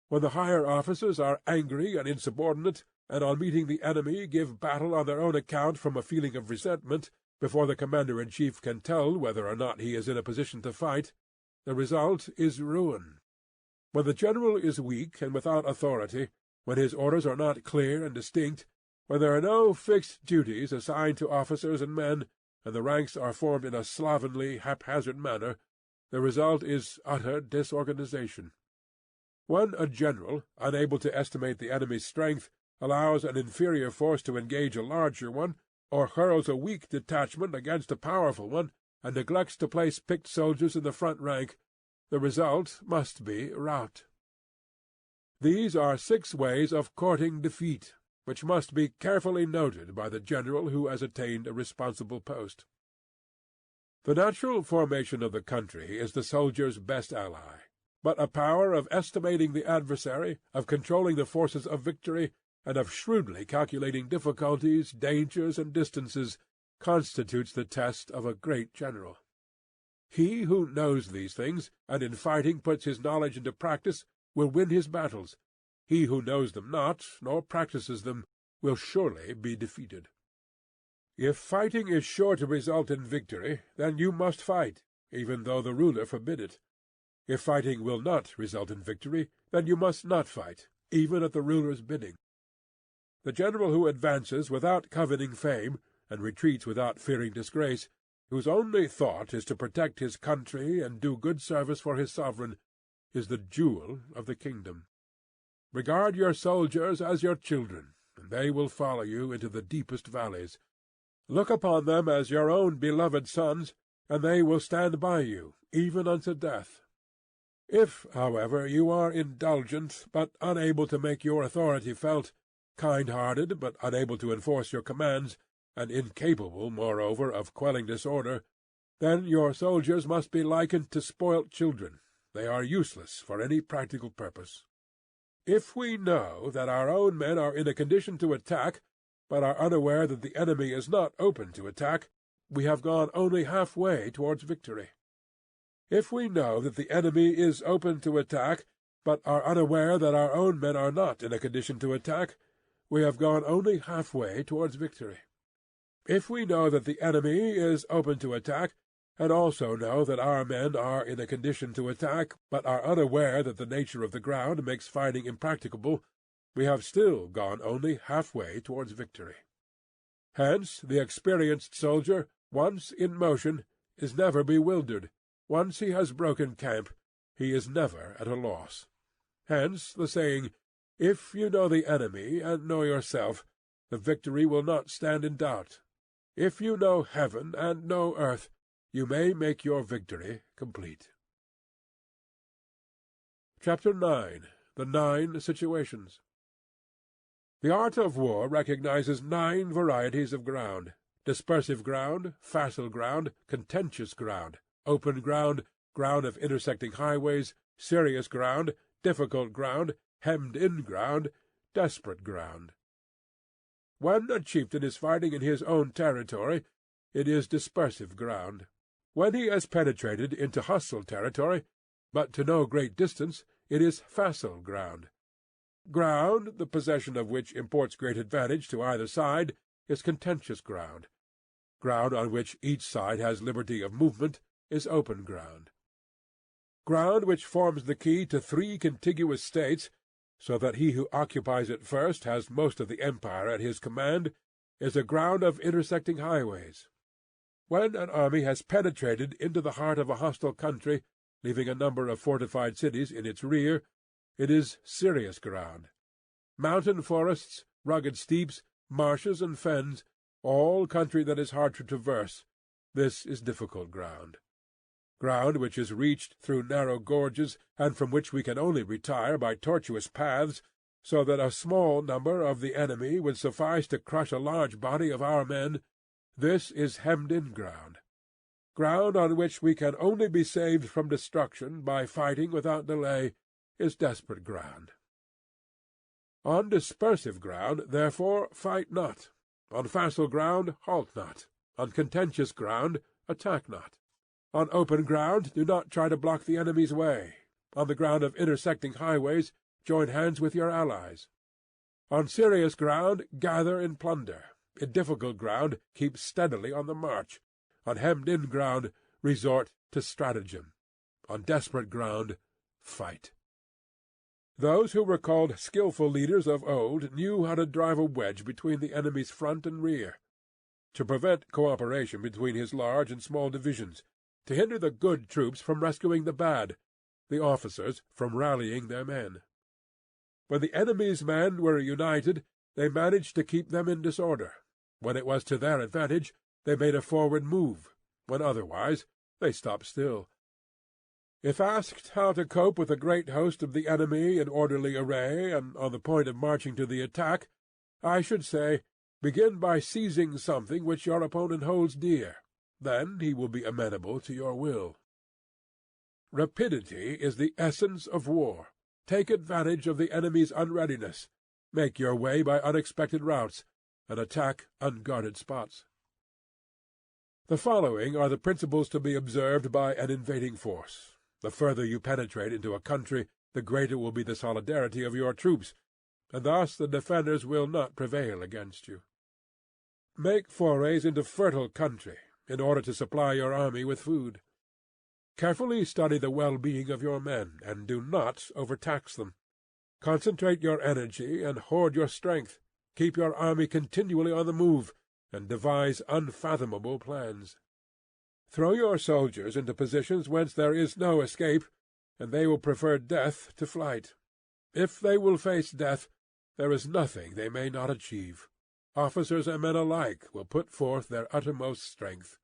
Speaker 1: When the higher officers are angry and insubordinate, and on meeting the enemy give battle on their own account from a feeling of resentment, before the commander-in-chief can tell whether or not he is in a position to fight, the result is ruin. When the general is weak and without authority, when his orders are not clear and distinct, when there are no fixed duties assigned to officers and men, and the ranks are formed in a slovenly, haphazard manner, the result is utter disorganization. When a general, unable to estimate the enemy's strength, allows an inferior force to engage a larger one, or hurls a weak detachment against a powerful one, and neglects to place picked soldiers in the front rank, the result must be rout. These are 6 ways of courting defeat, which must be carefully noted by the general who has attained a responsible post. The natural formation of the country is the soldier's best ally, but a power of estimating the adversary, of controlling the forces of victory, and of shrewdly calculating difficulties, dangers, and distances, constitutes the test of a great general. He who knows these things, and in fighting puts his knowledge into practice, will win his battles. He who knows them not, nor practices them, will surely be defeated. If fighting is sure to result in victory, then you must fight, even though the ruler forbid it. If fighting will not result in victory, then you must not fight, even at the ruler's bidding. The general who advances without coveting fame, and retreats without fearing disgrace, whose only thought is to protect his country and do good service for his sovereign, is the jewel of the kingdom. Regard your soldiers as your children, and they will follow you into the deepest valleys. Look upon them as your own beloved sons, and they will stand by you, even unto death. If, however, you are indulgent, but unable to make your authority felt, kind-hearted, but unable to enforce your commands, and incapable, moreover, of quelling disorder, then your soldiers must be likened to spoilt children. They are useless for any practical purpose. If we know that our own men are in a condition to attack, but are unaware that the enemy is not open to attack, we have gone only half-way towards victory. If we know that the enemy is open to attack, but are unaware that our own men are not in a condition to attack, we have gone only half-way towards victory. If we know that the enemy is open to attack, and also know that our men are in a condition to attack, but are unaware that the nature of the ground makes fighting impracticable, we have still gone only half-way towards victory. Hence the experienced soldier, once in motion, is never bewildered. Once he has broken camp, he is never at a loss. Hence the saying, "If you know the enemy and know yourself, the victory will not stand in doubt. If you know heaven and know earth, you may make your victory complete." Chapter 9. The 9 Situations. The art of war recognizes 9 varieties of ground: dispersive ground, facile ground, contentious ground, open ground, ground of intersecting highways, serious ground, difficult ground, hemmed-in ground, desperate ground. When a chieftain is fighting in his own territory, it is dispersive ground. When he has penetrated into hostile territory, but to no great distance, it is facile ground. Ground, the possession of which imports great advantage to either side, is contentious ground. Ground on which each side has liberty of movement is open ground. Ground which forms the key to 3 contiguous states, so that he who occupies it first has most of the empire at his command, is a ground of intersecting highways. When an army has penetrated into the heart of a hostile country, leaving a number of fortified cities in its rear, it is serious ground. Mountain forests, rugged steeps, marshes, and fens All country that is hard to traverse, this is difficult ground. Ground which is reached through narrow gorges, and from which we can only retire by tortuous paths, so that a small number of the enemy would suffice to crush a large body of our men, this is hemmed-in ground. Ground on which we can only be saved from destruction by fighting without delay is desperate ground. On dispersive ground, therefore, fight not. On facile ground, halt not. On contentious ground, attack not. On open ground, do not try to block the enemy's way. On the ground of intersecting highways, join hands with your allies. On serious ground, gather in plunder. In difficult ground, keep steadily on the march. On hemmed-in ground, resort to stratagem. On desperate ground, fight. Those who were called skilful leaders of old knew how to drive a wedge between the enemy's front and rear, to prevent cooperation between his large and small divisions, to hinder the good troops from rescuing the bad, the officers from rallying their men. When the enemy's men were united, they managed to keep them in disorder. When it was to their advantage, they made a forward move. When otherwise, they stopped still. If asked how to cope with a great host of the enemy in orderly array and on the point of marching to the attack, I should say, begin by seizing something which your opponent holds dear. Then he will be amenable to your will. Rapidity is the essence of war. Take advantage of the enemy's unreadiness. Make your way by unexpected routes, and attack unguarded spots. The following are the principles to be observed by an invading force. The further you penetrate into a country, the greater will be the solidarity of your troops, and thus the defenders will not prevail against you. Make forays into fertile country, in order to supply your army with food. Carefully study the well-being of your men, and do not overtax them. Concentrate your energy, and hoard your strength. Keep your army continually on the move, and devise unfathomable plans. Throw your soldiers into positions whence there is no escape, and they will prefer death to flight. If they will face death, there is nothing they may not achieve. Officers and men alike will put forth their uttermost strength.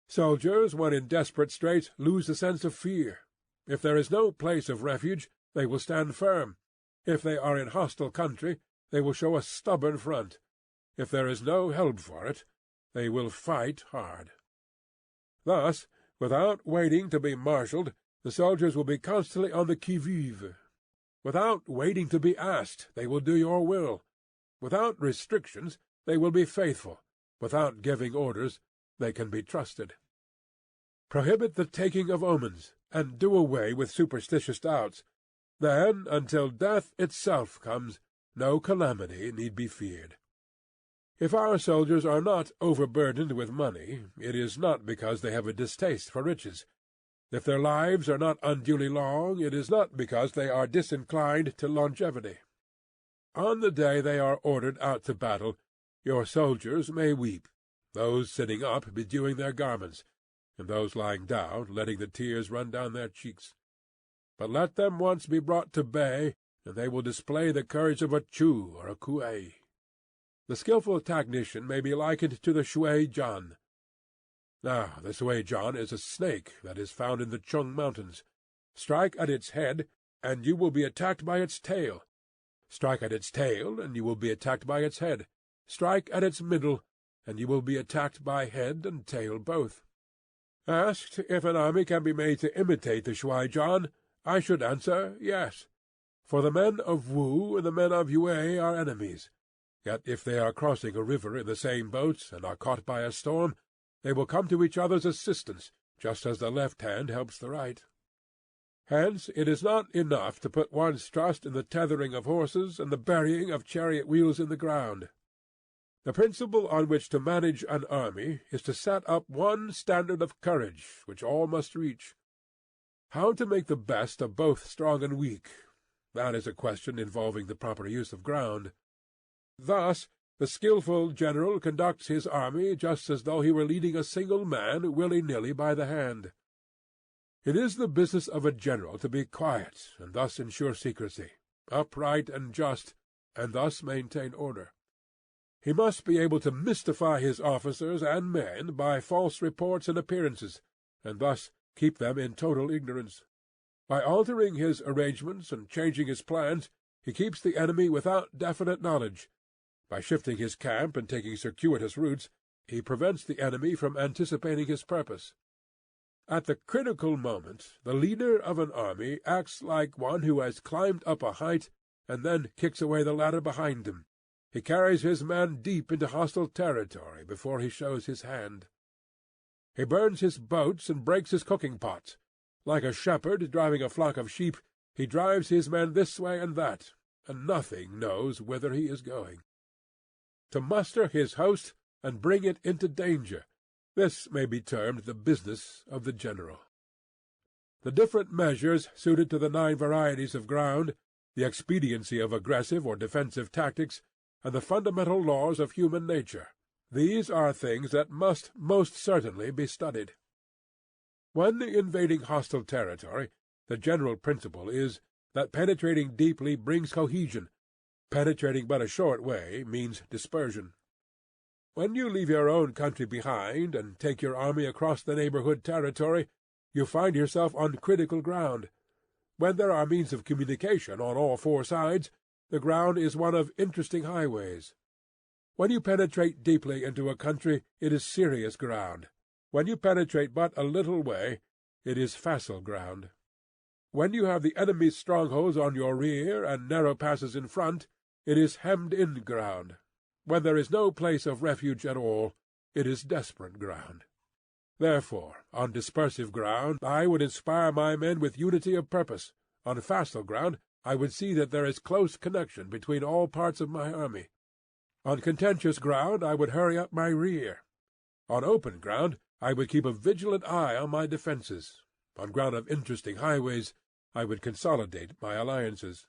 Speaker 1: Soldiers, when in desperate straits, lose the sense of fear. If there is no place of refuge, they will stand firm. If they are in hostile country, they will show a stubborn front. If there is no help for it, they will fight hard. Thus, without waiting to be marshalled, the soldiers will be constantly on the qui-vive. Without waiting to be asked, they will do your will. Without restrictions, they will be faithful. Without giving orders, they can be trusted. Prohibit the taking of omens, and do away with superstitious doubts. Then, until death itself comes, no calamity need be feared. If our soldiers are not overburdened with money, it is not because they have a distaste for riches. If their lives are not unduly long, it is not because they are disinclined to longevity. On the day they are ordered out to battle, your soldiers may weep, those sitting up bedewing their garments, and those lying down letting the tears run down their cheeks. But let them once be brought to bay, and they will display the courage of a Chu or a Kuei. The skilful technician may be likened to the Shui Jan. Now, the Shui Jan is a snake that is found in the Chung Mountains. Strike at its head, and you will be attacked by its tail. Strike at its tail, and you will be attacked by its head. Strike at its middle, and you will be attacked by head and tail both. Asked if an army can be made to imitate the Shui Jan, I should answer yes. For the men of Wu and the men of Yue are enemies. Yet if they are crossing a river in the same boat, and are caught by a storm, they will come to each other's assistance, just as the left hand helps the right. Hence it is not enough to put one's trust in the tethering of horses and the burying of chariot wheels in the ground. The principle on which to manage an army is to set up one standard of courage which all must reach. How to make the best of both strong and weak, that is a question involving the proper use of ground. Thus the skilful general conducts his army just as though he were leading a single man willy-nilly by the hand. It is the business of a general to be quiet, and thus ensure secrecy, upright and just, and thus maintain order. He must be able to mystify his officers and men by false reports and appearances, and thus keep them in total ignorance. By altering his arrangements and changing his plans, he keeps the enemy without definite knowledge. By shifting his camp and taking circuitous routes, he prevents the enemy from anticipating his purpose. At the critical moment, the leader of an army acts like one who has climbed up a height and then kicks away the ladder behind him. He carries his men deep into hostile territory before he shows his hand. He burns his boats and breaks his cooking pots. Like a shepherd driving a flock of sheep, he drives his men this way and that, and nothing knows whither he is going. To muster his host and bring it into danger, this may be termed the business of the general. The different measures suited to the 9 varieties of ground, the expediency of aggressive or defensive tactics, and the fundamental laws of human nature, these are things that must most certainly be studied. When invading hostile territory, the general principle is that penetrating deeply brings cohesion. Penetrating but a short way means dispersion. When you leave your own country behind and take your army across the neighborhood territory, you find yourself on critical ground. When there are means of communication on all 4 sides, the ground is one of interesting highways. When you penetrate deeply into a country, it is serious ground. When you penetrate but a little way, it is facile ground. When you have the enemy's strongholds on your rear and narrow passes in front, it is hemmed-in ground. When there is no place of refuge at all, it is desperate ground. Therefore, on dispersive ground, I would inspire my men with unity of purpose. On facile ground, I would see that there is close connection between all parts of my army. On contentious ground, I would hurry up my rear. On open ground, I would keep a vigilant eye on my defences. On ground of interesting highways, I would consolidate my alliances.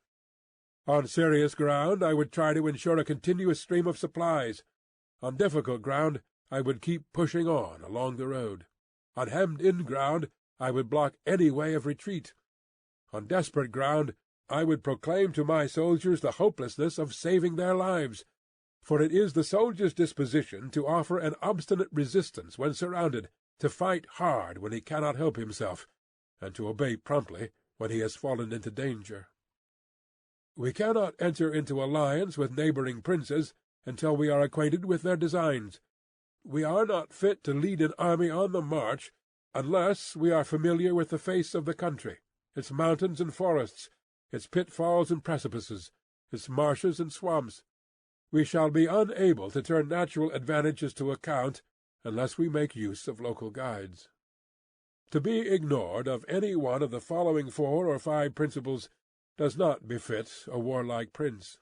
Speaker 1: On serious ground, I would try to ensure a continuous stream of supplies. On difficult ground, I would keep pushing on along the road. On hemmed-in ground, I would block any way of retreat. On desperate ground, I would proclaim to my soldiers the hopelessness of saving their lives, for it is the soldier's disposition to offer an obstinate resistance when surrounded, to fight hard when he cannot help himself, and to obey promptly when he has fallen into danger. We cannot enter into alliance with neighboring princes until we are acquainted with their designs. We are not fit to lead an army on the march unless we are familiar with the face of the country, its mountains and forests, its pitfalls and precipices, its marshes and swamps. We shall be unable to turn natural advantages to account unless we make use of local guides. To be ignored of any one of the following 4 or 5 principles does not befit a warlike prince.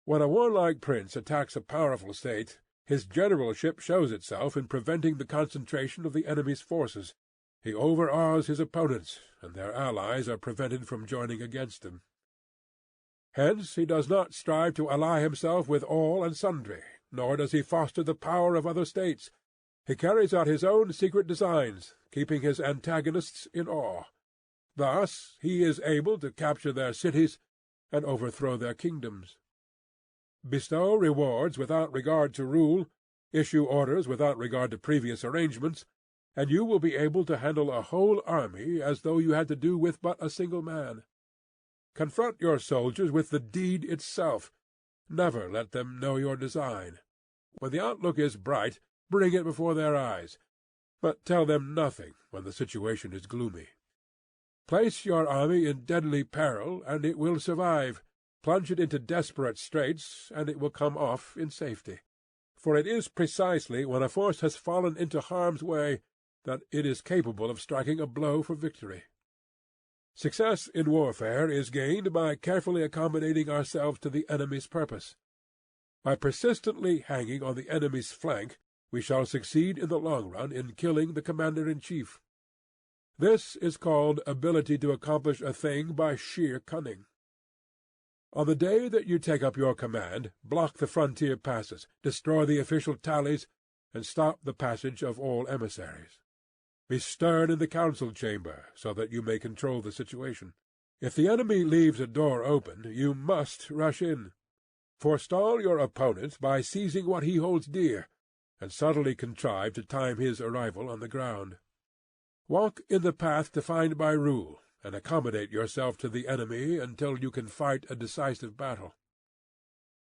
Speaker 1: When a warlike prince attacks a powerful state, his generalship shows itself in preventing the concentration of the enemy's forces. He overawes his opponents, and their allies are prevented from joining against him. Hence he does not strive to ally himself with all and sundry, nor does he foster the power of other states. He carries out his own secret designs, keeping his antagonists in awe. Thus he is able to capture their cities and overthrow their kingdoms. Bestow rewards without regard to rule, issue orders without regard to previous arrangements, and you will be able to handle a whole army as though you had to do with but a single man. Confront your soldiers with the deed itself. Never let them know your design. When the outlook is bright, bring it before their eyes, but tell them nothing when the situation is gloomy. Place your army in deadly peril, and it will survive. Plunge it into desperate straits, and it will come off in safety. For it is precisely when a force has fallen into harm's way that it is capable of striking a blow for victory. Success in warfare is gained by carefully accommodating ourselves to the enemy's purpose. By persistently hanging on the enemy's flank, we shall succeed in the long run in killing the commander-in-chief. This is called ability to accomplish a thing by sheer cunning. On the day that you take up your command, block the frontier passes, destroy the official tallies, and stop the passage of all emissaries. Be stern in the council-chamber, so that you may control the situation. If the enemy leaves a door open, you must rush in. Forestall your opponent by seizing what he holds dear, and subtly contrive to time his arrival on the ground. Walk in the path defined by rule, and accommodate yourself to the enemy until you can fight a decisive battle.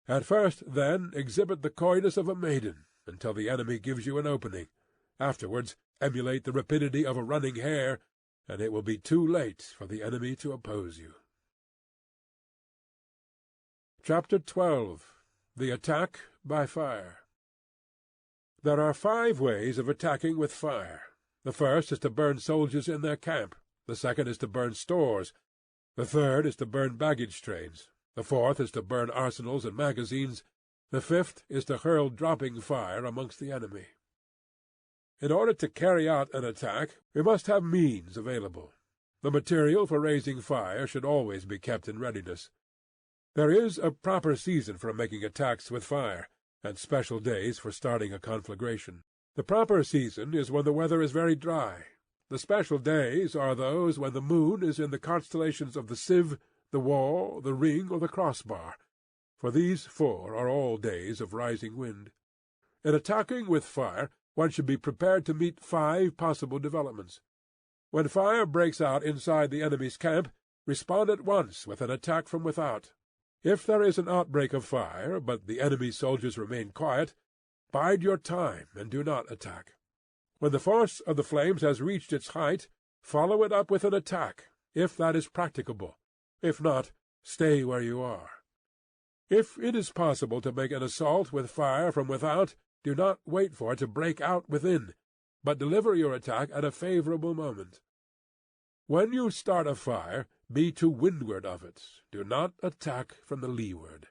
Speaker 1: At first, then, exhibit the coyness of a maiden, until the enemy gives you an opening. Afterwards, emulate the rapidity of a running hare, and it will be too late for the enemy to oppose you. Chapter 12. The Attack by Fire. There are 5 ways of attacking with fire. The first is to burn soldiers in their camp. The second is to burn stores. The third is to burn baggage trains. The fourth is to burn arsenals and magazines. The fifth is to hurl dropping fire amongst the enemy. In order to carry out an attack, we must have means available. The material for raising fire should always be kept in readiness. There is a proper season for making attacks with fire, and special days for starting a conflagration. The proper season is when the weather is very dry. The special days are those when the moon is in the constellations of the sieve, the wall, the ring, or the crossbar, for these 4 are all days of rising wind. In attacking with fire, one should be prepared to meet 5 possible developments. When fire breaks out inside the enemy's camp, respond at once with an attack from without. If there is an outbreak of fire, but the enemy's soldiers remain quiet, bide your time and do not attack. When the force of the flames has reached its height, follow it up with an attack, if that is practicable. If not, stay where you are. If it is possible to make an assault with fire from without, do not wait for it to break out within, but deliver your attack at a favorable moment. When you start a fire, be to windward of it. Do not attack from the leeward.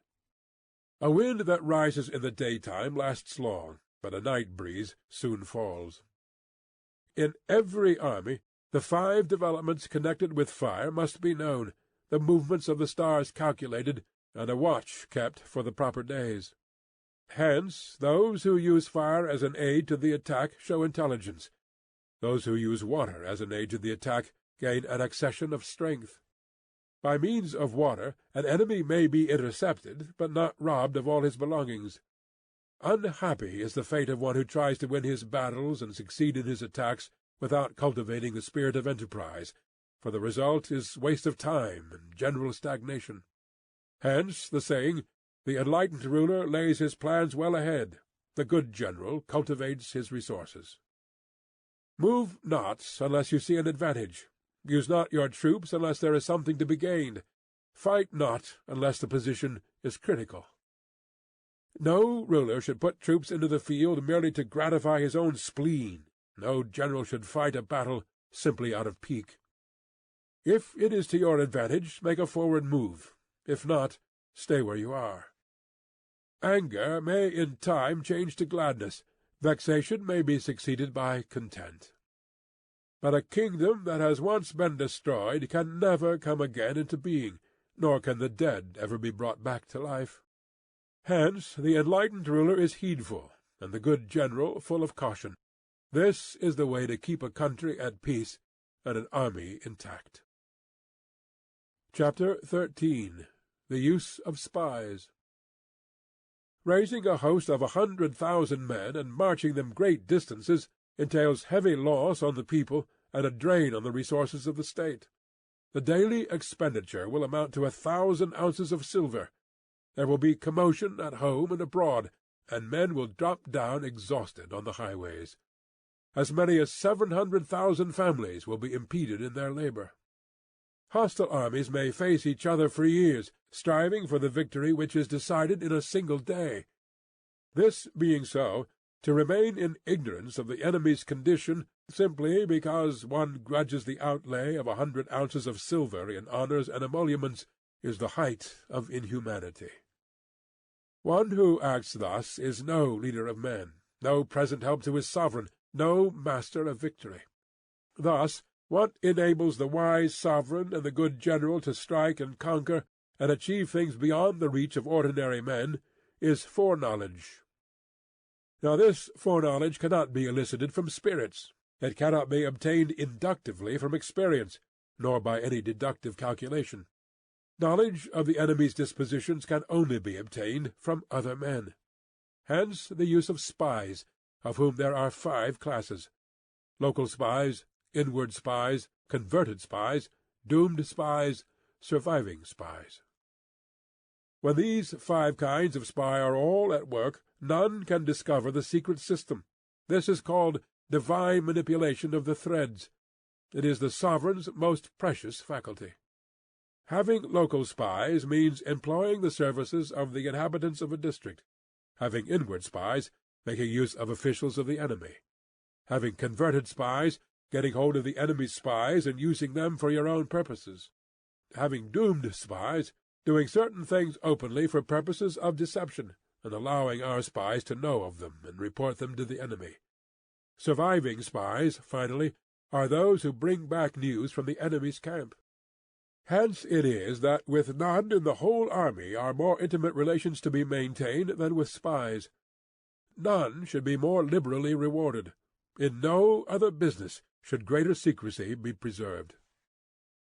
Speaker 1: A wind that rises in the daytime lasts long, but a night breeze soon falls. In every army, the 5 developments connected with fire must be known, the movements of the stars calculated, and a watch kept for the proper days. Hence, those who use fire as an aid to the attack show intelligence. Those who use water as an aid to the attack gain an accession of strength. By means of water, an enemy may be intercepted, but not robbed of all his belongings. Unhappy is the fate of one who tries to win his battles and succeed in his attacks without cultivating the spirit of enterprise, for the result is waste of time and general stagnation. Hence the saying, "The enlightened ruler lays his plans well ahead. The good general cultivates his resources." Move not unless you see an advantage. Use not your troops unless there is something to be gained. Fight not unless the position is critical. No ruler should put troops into the field merely to gratify his own spleen. No general should fight a battle simply out of pique. If it is to your advantage, make a forward move. If not, stay where you are. Anger may in time change to gladness. Vexation may be succeeded by content. But a kingdom that has once been destroyed can never come again into being, nor can the dead ever be brought back to life. Hence the enlightened ruler is heedful, and the good general full of caution. This is the way to keep a country at peace and an army intact. Chapter 13. The Use of Spies. Raising a host of 100,000 men and marching them great distances entails heavy loss on the people and a drain on the resources of the state. The daily expenditure will amount to 1,000 ounces of silver. There will be commotion at home and abroad, and men will drop down exhausted on the highways. As many as 700,000 families will be impeded in their labor. Hostile armies may face each other for years, striving for the victory which is decided in a single day. This being so, to remain in ignorance of the enemy's condition, simply because one grudges the outlay of 100 ounces of silver in honors and emoluments, is the height of inhumanity. One who acts thus is no leader of men, no present help to his sovereign, no master of victory. Thus, what enables the wise sovereign and the good general to strike and conquer, and achieve things beyond the reach of ordinary men, is foreknowledge. Now this foreknowledge cannot be elicited from spirits. It cannot be obtained inductively from experience, nor by any deductive calculation. Knowledge of the enemy's dispositions can only be obtained from other men. Hence the use of spies, of whom there are 5 classes: local spies, inward spies, converted spies, doomed spies, surviving spies. When these 5 kinds of spy are all at work, none can discover the secret system. This is called divine manipulation of the threads. It is the sovereign's most precious faculty. Having local spies means employing the services of the inhabitants of a district. Having inward spies, making use of officials of the enemy. Having converted spies, getting hold of the enemy's spies and using them for your own purposes. Having doomed spies, doing certain things openly for purposes of deception, and allowing our spies to know of them and report them to the enemy. Surviving spies, finally, are those who bring back news from the enemy's camp. Hence it is that with none in the whole army are more intimate relations to be maintained than with spies. None should be more liberally rewarded. In no other business should greater secrecy be preserved.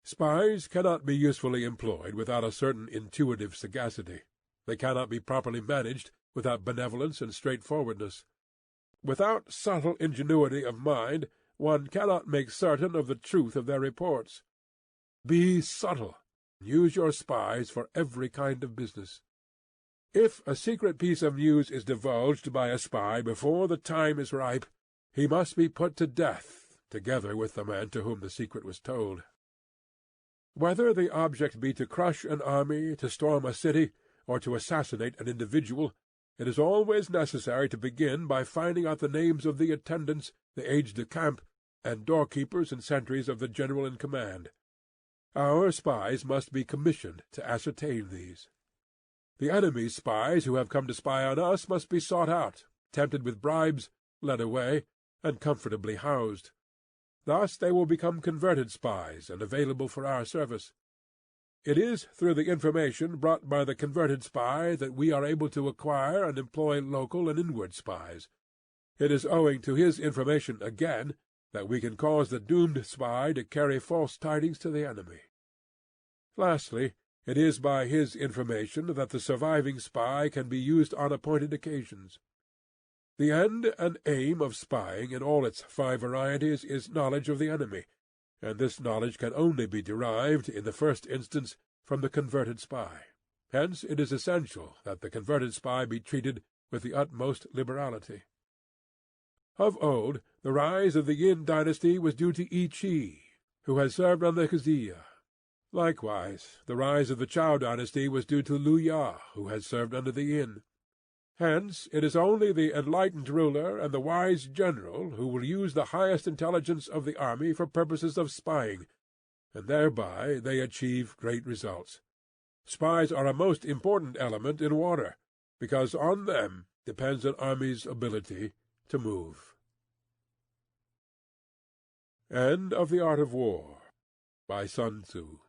Speaker 1: Spies cannot be usefully employed without a certain intuitive sagacity. They cannot be properly managed without benevolence and straightforwardness. Without subtle ingenuity of mind, one cannot make certain of the truth of their reports. Be subtle. Use your spies for every kind of business. If a secret piece of news is divulged by a spy before the time is ripe, he must be put to death, together with the man to whom the secret was told. Whether the object be to crush an army, to storm a city, or to assassinate an individual, it is always necessary to begin by finding out the names of the attendants, the aides-de-camp, and doorkeepers and sentries of the general in command. Our spies must be commissioned to ascertain these. The enemy's spies who have come to spy on us must be sought out, tempted with bribes, led away, and comfortably housed. Thus they will become converted spies and available for our service. It is through the information brought by the converted spy that we are able to acquire and employ local and inward spies. It is owing to his information again that we can cause the doomed spy to carry false tidings to the enemy. Lastly, it is by his information that the surviving spy can be used on appointed occasions. The end and aim of spying in all its 5 varieties is knowledge of the enemy, and this knowledge can only be derived, in the first instance, from the converted spy. Hence it is essential that the converted spy be treated with the utmost liberality. Of old, the rise of the Yin dynasty was due to I Chi, who had served under Xia. Likewise, the rise of the Chou dynasty was due to Lu Ya, who had served under the Yin. Hence it is only the enlightened ruler and the wise general who will use the highest intelligence of the army for purposes of spying, and thereby they achieve great results. Spies are a most important element in war, because on them depends an army's ability to move. End of The Art of War, by Sun Tzu.